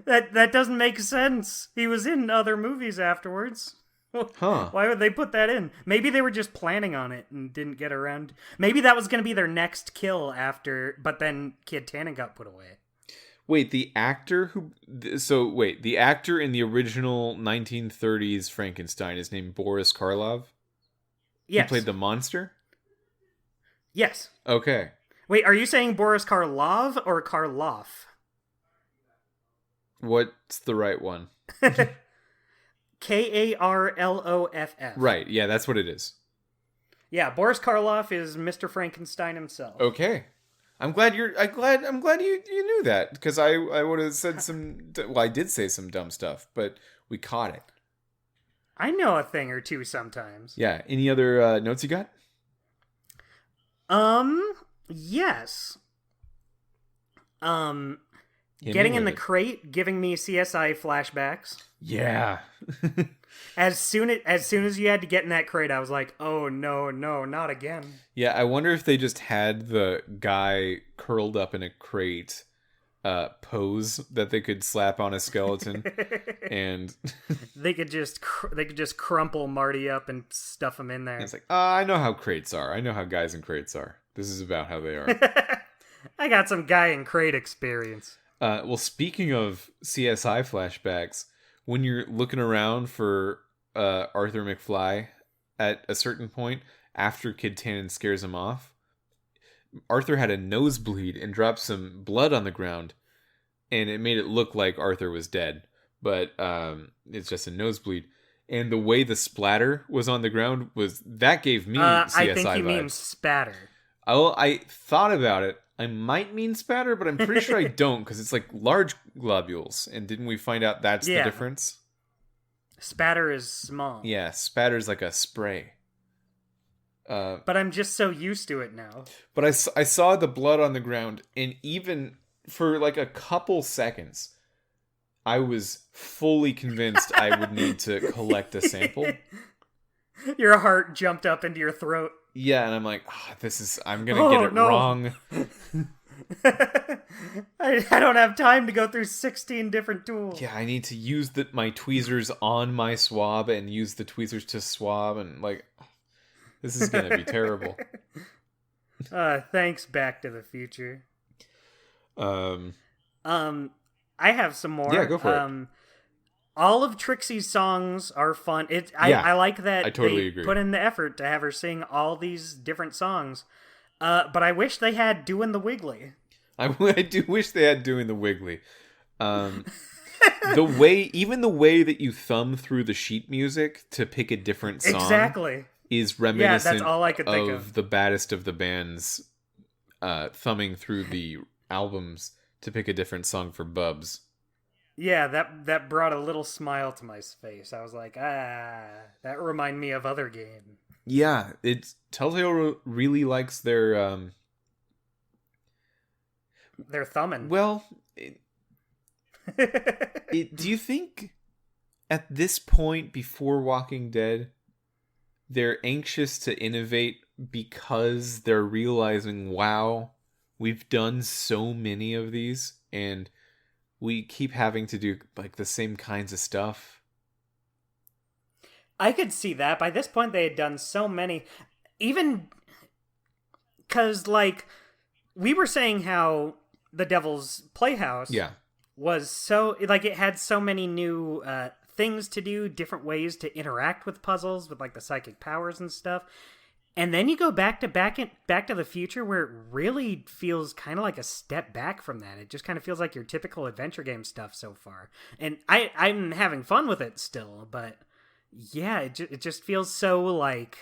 That doesn't make sense. He was in other movies afterwards. Huh. Why would they put that in? Maybe they were just planning on it and didn't get around. Maybe that was going to be their next kill but then Kid Tannen got put away. Wait, the actor the actor in the original 1930s Frankenstein is named Boris Karloff? Yes. He played the monster? Yes. Okay. Wait, are you saying Boris Karloff or Karloff? What's the right one? Karloff. Right, yeah, that's what it is. Yeah, Boris Karloff is Mr. Frankenstein himself. Okay. I'm glad you knew that, because I would have said I did say some dumb stuff, but we caught it. I know a thing or two sometimes. Yeah, any other notes you got? Yes. Getting in the crate, giving me CSI flashbacks. Yeah. As soon as you had to get in that crate, I was like, oh no, not again. Yeah, I wonder if they just had the guy curled up in a crate pose that they could slap on a skeleton, and they could just crumple Marty up and stuff him in there. It's like, I know how crates are. I know how guys in crates are. This is about how they are. I got some guy in crate experience. Well, speaking of CSI flashbacks, when you're looking around for Arthur McFly at a certain point, after Kid Tannen scares him off, Arthur had a nosebleed and dropped some blood on the ground, and it made it look like Arthur was dead, but it's just a nosebleed. And the way the splatter was on the ground that gave me CSI vibes. I think he means spatter. I thought about it. I might mean spatter, but I'm pretty sure I don't, because it's like large globules. And didn't we find out that's the difference? Spatter is small. Yeah, spatter's like a spray. But I'm just so used to it now. But I saw the blood on the ground, and even for like a couple seconds, I was fully convinced I would need to collect a sample. Your heart jumped up into your throat. Yeah, and I'm like, I'm gonna get it wrong. I don't have time to go through 16 different tools. Yeah, I need to use my tweezers on my swab and use the tweezers to swab, and like, this is gonna be terrible. Thanks, Back to the Future. I have some more. Yeah, go for it. All of Trixie's songs are fun. I like that I totally they agree. put in the effort to have her sing all these different songs. But I wish they had Doing the Wiggly. I do wish they had Doing the Wiggly. even the way that you thumb through the sheet music to pick a different song Exactly. is Yeah, that's reminiscent all I could think of the baddest of the bands thumbing through the albums to pick a different song for Bubs. Yeah, that brought a little smile to my face. I was like, that reminded me of other game. Yeah, it's Telltale really likes their They're thumbing. well, do you think at this point before Walking Dead they're anxious to innovate because they're realizing, wow, we've done so many of these and we keep having to do like the same kinds of stuff? I could see that. By this point, they had done so many. Even because, like, we were saying how the Devil's Playhouse Yeah. was so, like, it had so many new things to do, different ways to interact with puzzles, with, like, the psychic powers and stuff. And then you go back to Back to the Future, where it really feels kind of like a step back from that. It just kind of feels like your typical adventure game stuff so far. And I'm having fun with it still, but yeah, it just feels so like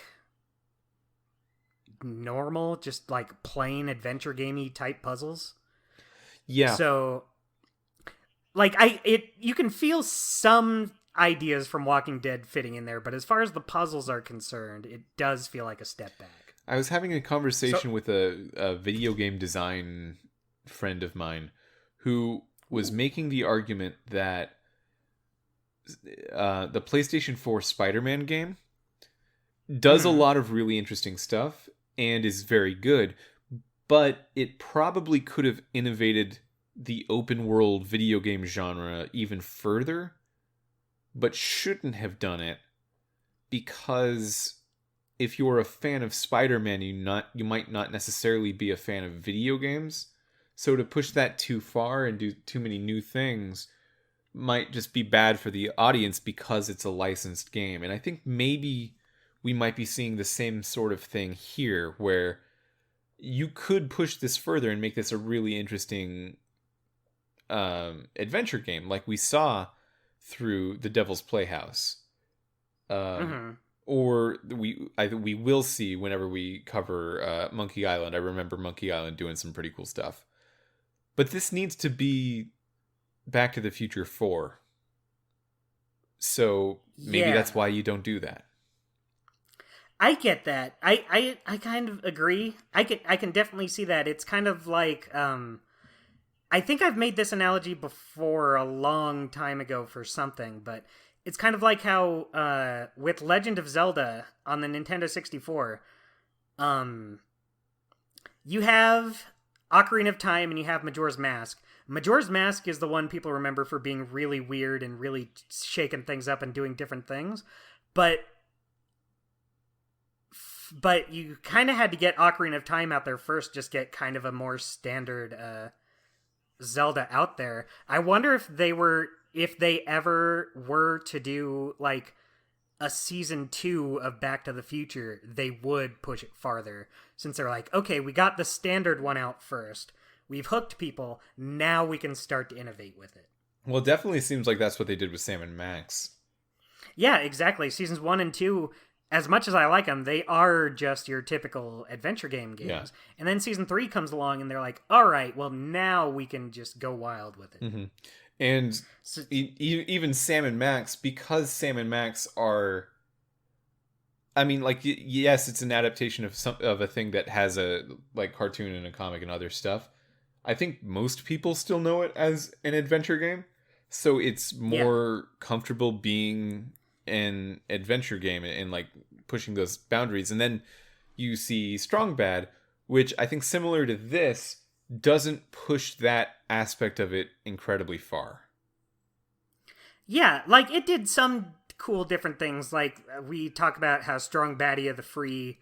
normal, just like plain adventure gamey type puzzles. Yeah. So like you can feel some ideas from Walking Dead fitting in there, but as far as the puzzles are concerned, it does feel like a step back. I was having a conversation with a video game design friend of mine who was making the argument that the PlayStation 4 Spider-Man game does a lot of really interesting stuff and is very good, but it probably could have innovated the open world video game genre even further, but shouldn't have done it because if you're a fan of Spider-Man, you might not necessarily be a fan of video games. So to push that too far and do too many new things might just be bad for the audience because it's a licensed game. And I think maybe we might be seeing the same sort of thing here, where you could push this further and make this a really interesting adventure game, like we saw through the Devil's Playhouse, or we will see whenever we cover Monkey Island. I remember Monkey Island doing some pretty cool stuff, but this needs to be Back to the Future 4. So maybe that's why you don't do that. I get that. I kind of agree. I can definitely see that. It's kind of like I think I've made this analogy before a long time ago for something, but it's kind of like how with Legend of Zelda on the Nintendo 64, you have Ocarina of Time and you have Majora's Mask. Majora's Mask is the one people remember for being really weird and really shaking things up and doing different things, but you kind of had to get Ocarina of Time out there first, just get kind of a more standard Zelda out there. I wonder if they ever were to do like a season 2 of Back to the Future, they would push it farther, since they're like, okay, we got the standard one out first, we've hooked people, now we can start to innovate with it. Well, it definitely seems like that's what they did with Sam and Max. Yeah, exactly. Seasons 1 and 2, as much as I like them, they are just your typical adventure game games. Yeah. And then Season 3 comes along and they're like, all right, well, now we can just go wild with it. Mm-hmm. And so, even Sam and Max, because Sam and Max are... I mean, like, yes, it's an adaptation of a thing that has a like cartoon and a comic and other stuff. I think most people still know it as an adventure game. So it's more comfortable being an adventure game and like pushing those boundaries. And then you see Strong Bad, which I think similar to this doesn't push that aspect of it incredibly far. Yeah, like it did some cool different things. Like we talk about how Strong Baddie of the Free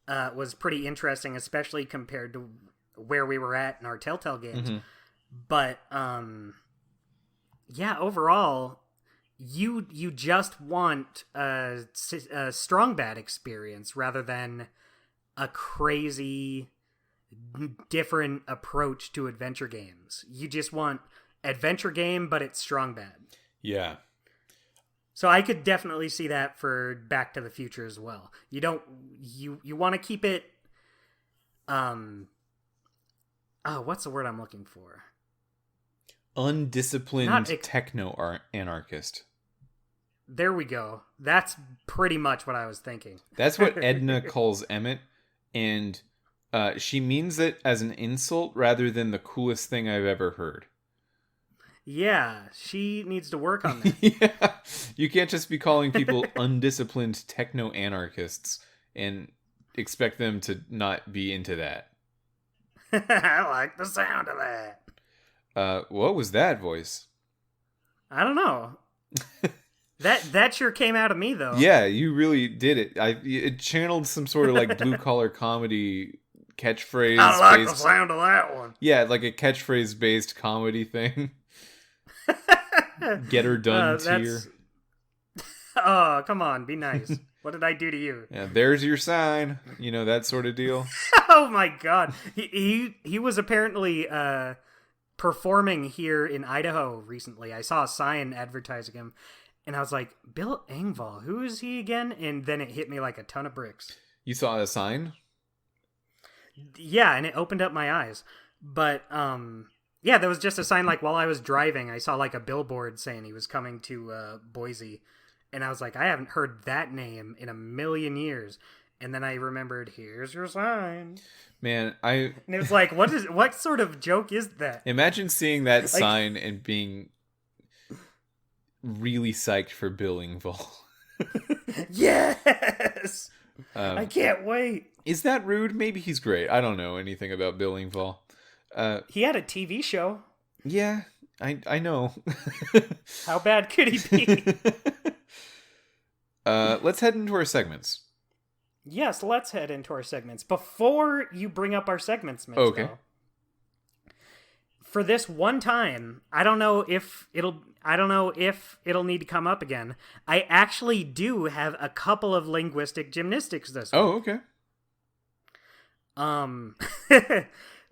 was pretty interesting, especially compared to where we were at in our Telltale games. Mm-hmm. But yeah, overall, you just want a Strong Bad experience rather than a crazy different approach to adventure games. You just want adventure game, but it's strong bad. Yeah. So I could definitely see that for Back to the Future as well. You want to keep it what's the word I'm looking for? Undisciplined techno-anarchist. There we go. That's pretty much what I was thinking. That's what Edna calls Emmett, and she means it as an insult rather than the coolest thing I've ever heard. Yeah, she needs to work on that. Yeah. You can't just be calling people undisciplined techno-anarchists and expect them to not be into that. I like the sound of that. What was that voice? I don't know. That sure came out of me, though. Yeah, you really did it. It channeled some sort of like blue-collar comedy catchphrase. I like the sound of that one. Yeah, like a catchphrase-based comedy thing. Get her done tier. Oh, come on, be nice. What did I do to you? Yeah, there's your sign. You know, that sort of deal. Oh my god. He was apparently performing here in Idaho recently. I saw a sign advertising him, and I was like, Bill Engvall, who is he again? And then it hit me like a ton of bricks. You saw a sign? Yeah, and it opened up my eyes. But yeah, there was just a sign like while I was driving, I saw like a billboard saying he was coming to Boise. And I was like, I haven't heard that name in a million years. And then I remembered, here's your sign. Man, And it was like, what sort of joke is that? Imagine seeing that sign and being really psyched for Bill Engvall. Yes! I can't wait. Is that rude? Maybe he's great. I don't know anything about Bill Engvall. He had a TV show. Yeah, I know. How bad could he be? Let's head into our segments. Yes, let's head into our segments. Before you bring up our segments, Mitch, okay. Though, for this one time, I don't know if it'll need to come up again. I actually do have a couple of linguistic gymnastics this week. Okay.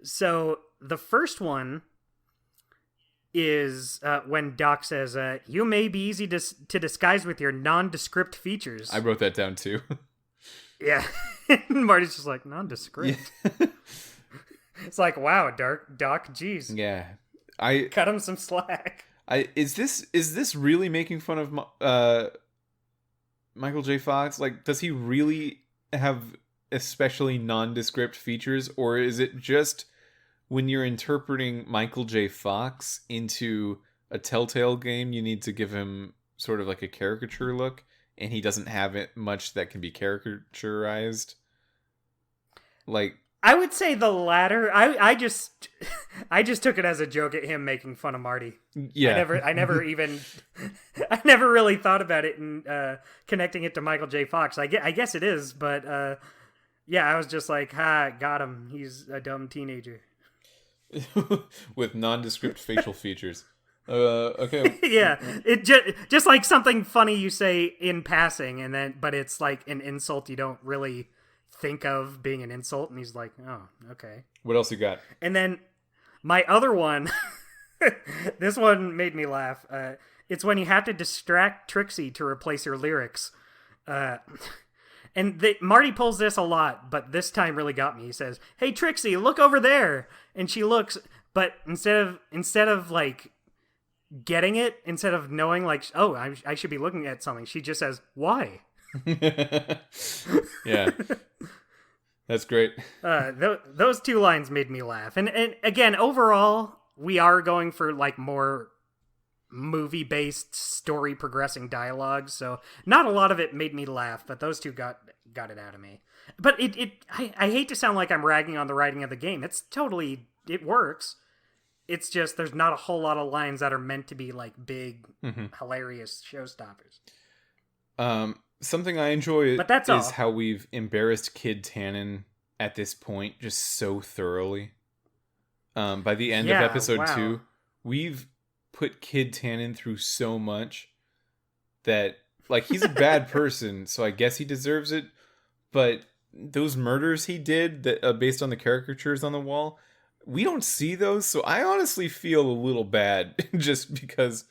So the first one is when Doc says, you may be easy to disguise with your nondescript features. I wrote that down too. Yeah. Marty's just like, nondescript. Yeah. It's like, wow, Doc, geez. Yeah. Cut him some slack. Is this really making fun of Michael J. Fox? Like, does he really have especially nondescript features, or is it just when you're interpreting Michael J. Fox into a Telltale game, you need to give him sort of like a caricature look, and he doesn't have it much that can be caricaturized? Like, I would say the latter. I just took it as a joke at him making fun of Marty. Yeah. I never really thought about it and connecting it to Michael J. Fox. I guess it is, but yeah, I was just like, ha, got him. He's a dumb teenager. With nondescript facial features. Okay. Yeah, it just like something funny you say in passing, but it's like an insult you don't really think of being an insult, and he's like, oh, okay. What else you got? And then my other one, this one made me laugh. It's when you have to distract Trixie to replace her lyrics. And Marty pulls this a lot, but this time really got me. He says, hey, Trixie, look over there. And she looks, but instead of like getting it, instead of knowing like, oh, I should be looking at something, she just says, why? Yeah. That's great. Those two lines made me laugh. And again, overall, we are going for like more movie-based story progressing dialogue, so not a lot of it made me laugh, but those two got it out of me. But I hate to sound like I'm ragging on the writing of the game. It works. It's just there's not a whole lot of lines that are meant to be like big, hilarious showstoppers. Something I enjoy but that's is how we've embarrassed Kid Tannen at this point just so thoroughly. By the end of episode 2, we've put Kid Tannen through so much that, like, he's a bad person, so I guess he deserves it, but those murders he did that based on the caricatures on the wall we don't see those, so I honestly feel a little bad just because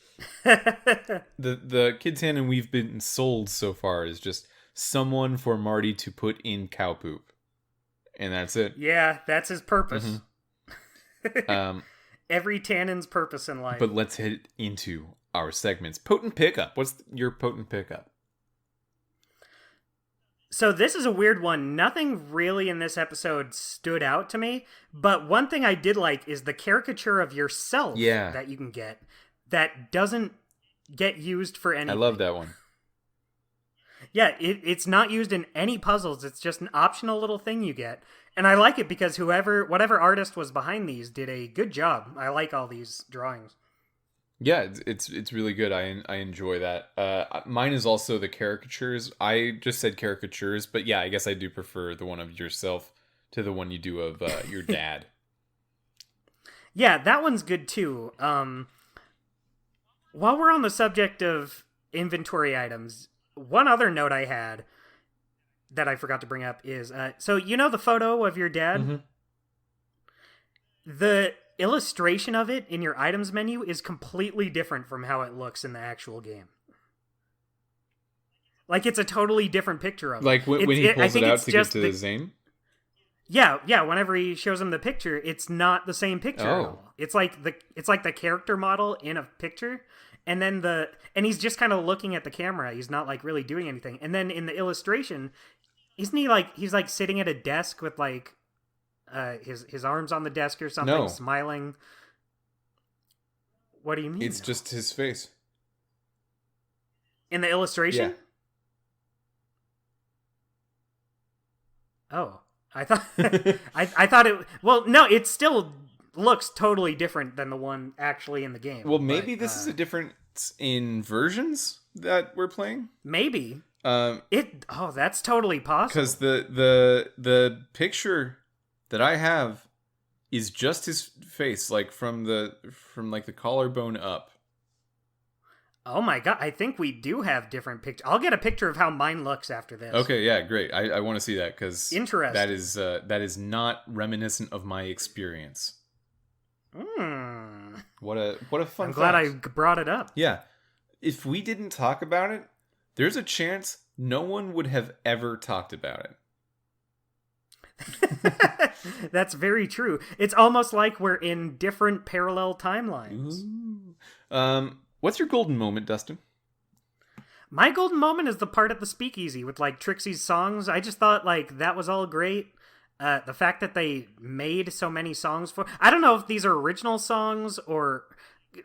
the Kid Tannen we've been sold so far is just someone for Marty to put in cow poop, and that's it. Yeah, that's his purpose. Mm-hmm. Every Tannen's purpose in life. But let's hit into our segments. Potent pickup. What's your potent pickup? So this is a weird one. Nothing really in this episode stood out to me, but one thing I did like is the caricature of yourself that you can get that doesn't get used for anything. I love that one. Yeah, it's not used in any puzzles. It's just an optional little thing you get. And I like it because whatever artist was behind these did a good job. I like all these drawings. Yeah, it's really good. I enjoy that. Mine is also the caricatures. I just said caricatures, but yeah, I guess I do prefer the one of yourself to the one you do of your dad. Yeah, that one's good too. While we're on the subject of inventory items, one other note I had that I forgot to bring up is, so you know the photo of your dad? Mm-hmm. The illustration of it in your items menu is completely different from how it looks in the actual game. Like, it's a totally different picture of it. Like when he pulls it out to get to the Zane? Yeah, whenever he shows him the picture, it's not the same picture at all. It's like the character model in a picture, and then he's just kind of looking at the camera. He's not like really doing anything. And then in the illustration, isn't he like he's like sitting at a desk with like his arms on the desk or something, smiling? What do you mean? It's just his face. In the illustration? Yeah. Oh, I thought I thought it. Well, no, it still looks totally different than the one actually in the game. Well, maybe this is a difference in versions that we're playing. Maybe. That's totally possible. Because the picture that I have is just his face, like from like the collarbone up. Oh my god, I think we do have different pictures. I'll get a picture of how mine looks after this. Okay, yeah, great. I want to see that because interesting. That is not reminiscent of my experience. What a fun. I'm glad I brought it up. Yeah, if we didn't talk about it, there's a chance no one would have ever talked about it. That's very true. It's almost like we're in different parallel timelines. Ooh. What's your golden moment, Dustin? My golden moment is the part at the speakeasy with like Trixie's songs. I just thought like that was all great. The fact that they made so many songs for... I don't know if these are original songs or...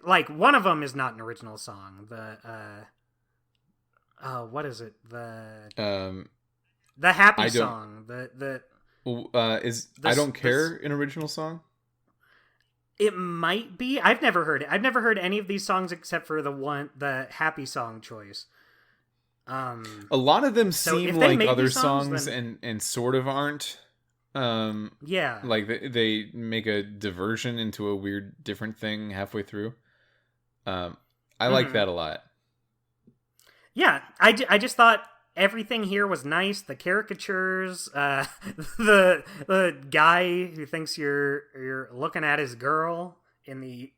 Like, one of them is not an original song. What is it? The happy song. I Don't Care an original song? It might be. I've never heard it. I've never heard any of these songs except for the happy song choice. A lot of them seem like other songs then... and sort of aren't. Yeah. Like they make a diversion into a weird different thing halfway through. I like that a lot. Yeah, I just thought everything here was nice. The caricatures, the guy who thinks you're looking at his girl in the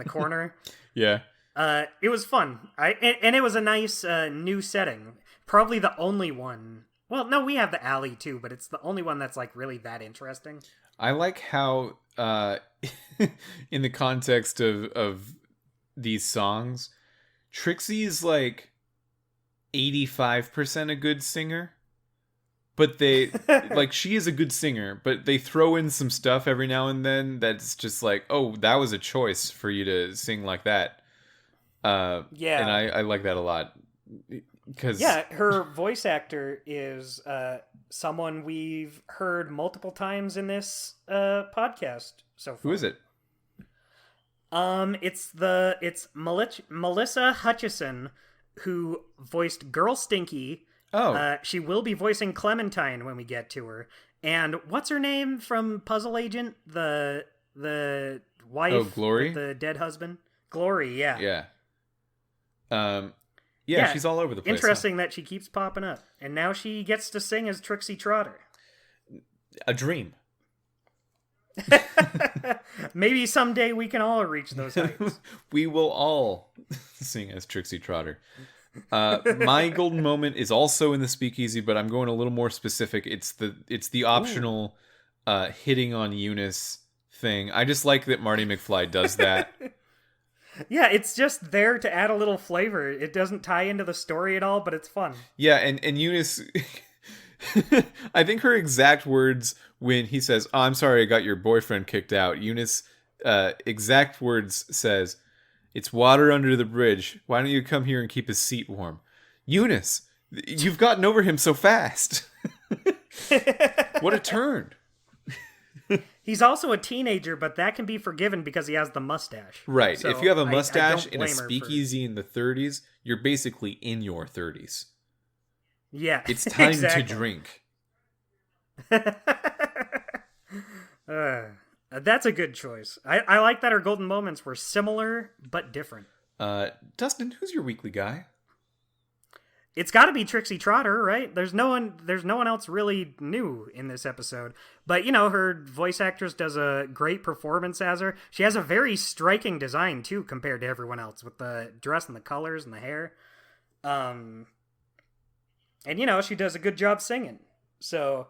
corner. Yeah. It was fun. And it was a nice new setting. Probably the only one. Well, no, we have the alley too, but it's the only one that's like really that interesting. I like how in the context of these songs, Trixie's like 85% a good singer, but they like she is a good singer, but they throw in some stuff every now and then that's just like, oh, that was a choice for you to sing like that. Yeah, and I like that a lot because her voice actor is someone we've heard multiple times in this podcast so far. Who is it? It's Melissa Hutchison, who voiced Girl Stinky. Oh. She will be voicing Clementine when we get to her. And what's her name from Puzzle Agent? The wife. Oh, Glory? With the dead husband? Glory, yeah. Yeah. Yeah, she's all over the place. Interesting that she keeps popping up. And now she gets to sing as Trixie Trotter. A dream. Maybe someday we can all reach those heights. We will all sing as Trixie Trotter. My golden moment is also in the speakeasy, but I'm going a little more specific. It's the optional hitting on Eunice thing. I just like that Marty McFly does that. Yeah, it's just there to add a little flavor. It doesn't tie into the story at all, but it's fun. Yeah, and Eunice, I think her exact words when he says, "Oh, I'm sorry, I got your boyfriend kicked out." Eunice, exact words says, "It's water under the bridge. Why don't you come here and keep his seat warm?" Eunice, you've gotten over him so fast. What a turn. He's also a teenager, but that can be forgiven because he has the mustache. Right. So if you have a I mustache don't in a blame her speakeasy in the 30s, you're basically in your 30s. Yeah. It's time exactly. to drink. That's a good choice. I like that our golden moments were similar but different. Dustin, who's your weekly guy? It's got to be Trixie Trotter, right? There's no one else really new in this episode. But, her voice actress does a great performance as her. She has a very striking design, too, compared to everyone else, with the dress and the colors and the hair. And, she does a good job singing. So,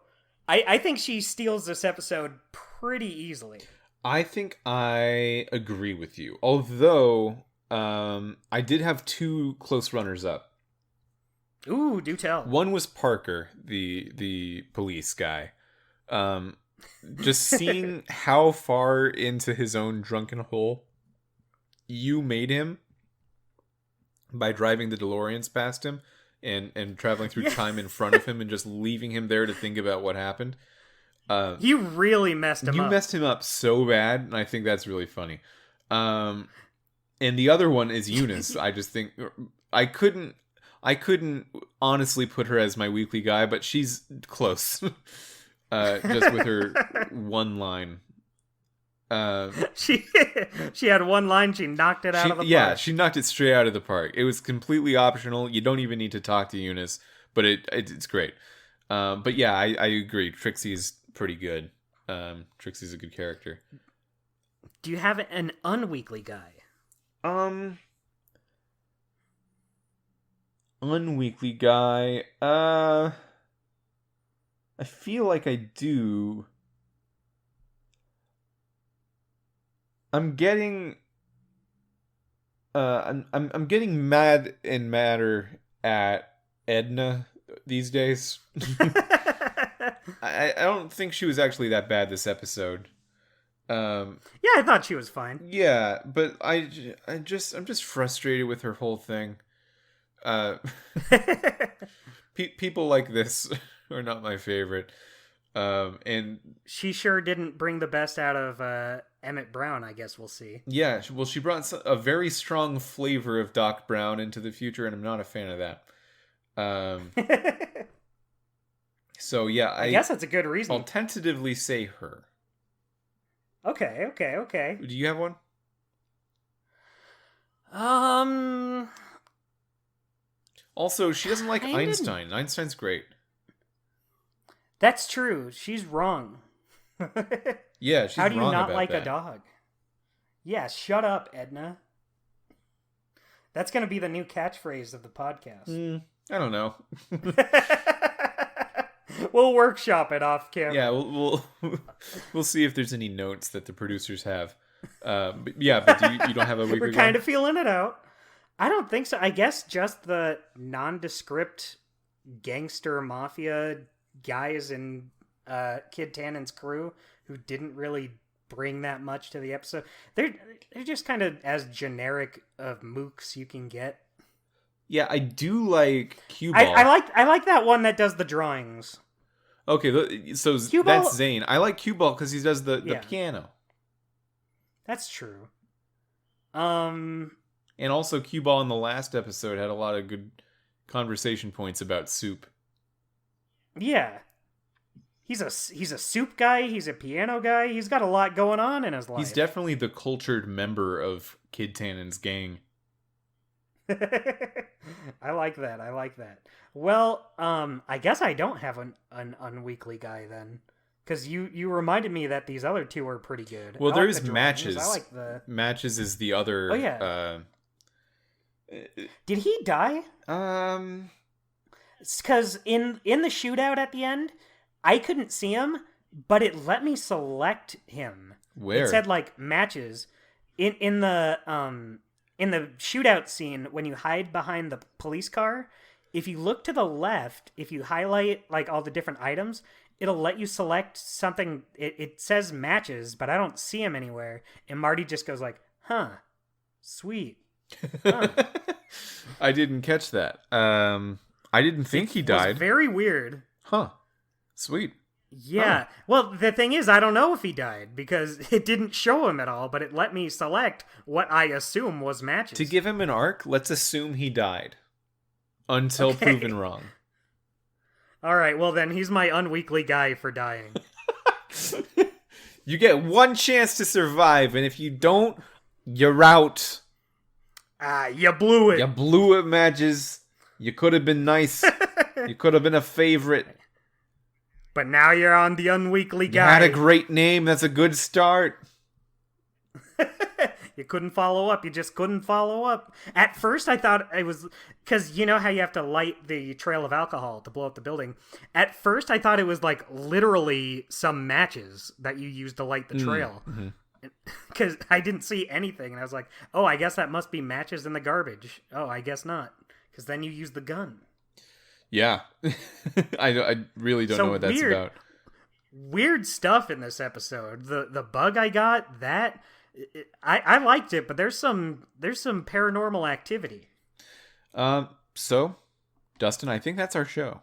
I think she steals this episode pretty easily. I think I agree with you. Although, I did have two close runners-up. Ooh, do tell. One was Parker, the police guy. Just seeing how far into his own drunken hole you made him by driving the DeLoreans past him and traveling through time in front of him and just leaving him there to think about what happened. You really messed him up. You messed him up so bad, and I think that's really funny. And the other one is Eunice. I just think I couldn't honestly put her as my weekly guy, but she's close. Just with her one line. She had one line, she knocked it out of the park. Yeah, she knocked it straight out of the park. It was completely optional. You don't even need to talk to Eunice, but it's great. But yeah, I agree. Trixie's pretty good. Trixie's a good character. Do you have an unweekly guy? Unweekly guy. I feel like I do. I'm getting I'm getting mad and madder at Edna these days. I don't think she was actually that bad this episode. Yeah, I thought she was fine. Yeah, but I'm just frustrated with her whole thing. People like this are not my favorite. And she sure didn't bring the best out of Emmett Brown, I guess we'll see. Yeah, well, she brought a very strong flavor of Doc Brown into the future, and I'm not a fan of that. So yeah, I guess that's a good reason. I'll tentatively say her. Okay. Do you have one? Also, she doesn't like Einstein. Einstein's great. That's true. She's wrong. Yeah, she's wrong about that. How do you not like a dog? Yeah, shut up, Edna. That's going to be the new catchphrase of the podcast. I don't know. We'll workshop it off camera. Yeah, we'll see if there's any notes that the producers have. But you don't have a weekly We're kind of feeling it out. I don't think so. I guess just the nondescript gangster mafia guys in Kid Tannen's crew who didn't really bring that much to the episode. They're just kind of as generic of mooks you can get. Yeah, I do like Cue Ball. I like that one that does the drawings. Okay, so Cue Ball, that's Zane. I like Cue Ball because he does the piano. That's true. And also Cue Ball in the last episode had a lot of good conversation points about soup. Yeah. He's a soup guy, he's a piano guy, he's got a lot going on in his life. He's definitely the cultured member of Kid Tannen's gang. I like that. Well, I guess I don't have an unweekly guy then. Because you reminded me that these other two are pretty good. Well, I there like is the drawings. matches. I like the... Matches is the other. Oh, yeah. Did he die? Um. Because in the shootout at the end, I couldn't see him, but it let me select him. Where? It said like matches in the shootout scene when you hide behind the police car. If you look to the left, if you highlight like all the different items, it'll let you select something. It says matches, but I don't see him anywhere. And Marty just goes like, "Huh, sweet." Huh. I didn't catch that. I didn't think he died. It was very weird. Huh. Sweet. Yeah. Huh. Well, the thing is, I don't know if he died because it didn't show him at all, but it let me select what I assume was matches. To give him an arc, let's assume he died. Until proven wrong. All right, well then, he's my unweekly guy for dying. You get one chance to survive, and if you don't, you're out. You blew it. You blew it, Matches. You could have been nice. You could have been a favorite. But now you're on the unweekly guy. You had a great name. That's a good start. You couldn't follow up. You just couldn't follow up. At first, I thought it was... Because you know how you have to light the trail of alcohol to blow up the building? At first, I thought it was like literally some matches that you use to light the trail. Because I didn't see anything. And I was like, oh, I guess that must be matches in the garbage. Oh, I guess not. Because then you use the gun. Yeah. I really don't know what that's about. Weird stuff in this episode. The bug I got, that... I liked it, but there's some paranormal activity. So, Dustin, I think that's our show.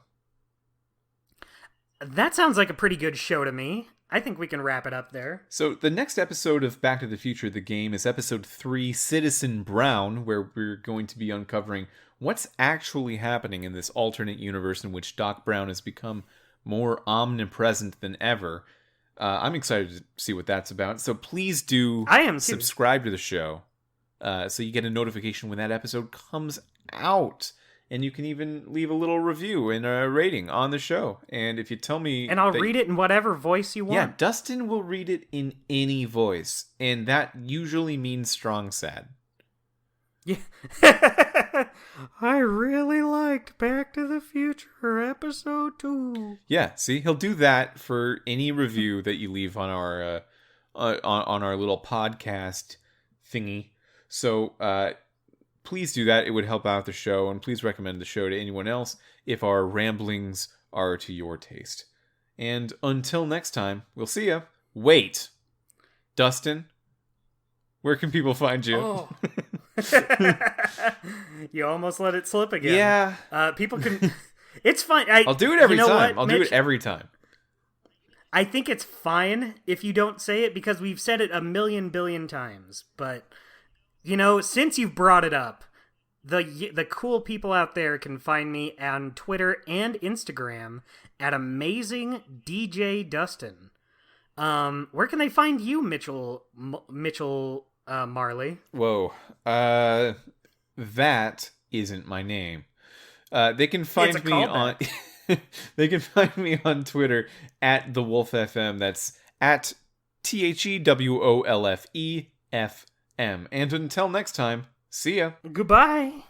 That sounds like a pretty good show to me. I think we can wrap it up there. So, the next episode of Back to the Future, the game, is episode 3, Citizen Brown, where we're going to be uncovering what's actually happening in this alternate universe in which Doc Brown has become more omnipresent than ever. I'm excited to see what that's about. So please do subscribe to the show so you get a notification when that episode comes out. And you can even leave a little review and a rating on the show. And if you tell me... And I'll read it in whatever voice you want. Yeah, Dustin will read it in any voice. And that usually means strong sad. Yeah. I really liked Back to the Future episode 2. Yeah, see, he'll do that for any review that you leave on our on our little podcast thingy. So please do that. It would help out the show, and please recommend the show to anyone else if our ramblings are to your taste. And until next time, we'll see ya. Wait, Dustin, where can people find you? Oh. You almost let it slip again. Yeah. People can... It's fine. I'll do it every time. What, I'll do it every time. I think it's fine if you don't say it because we've said it a million billion times. But, since you've brought it up, the cool people out there can find me on Twitter and Instagram at Amazing DJ Dustin. Where can they find you, Mitchell Marley? Whoa. That isn't my name. They can find me on they can find me on Twitter at TheWolfFM. That's at TtT033. And until next time, see ya. Goodbye.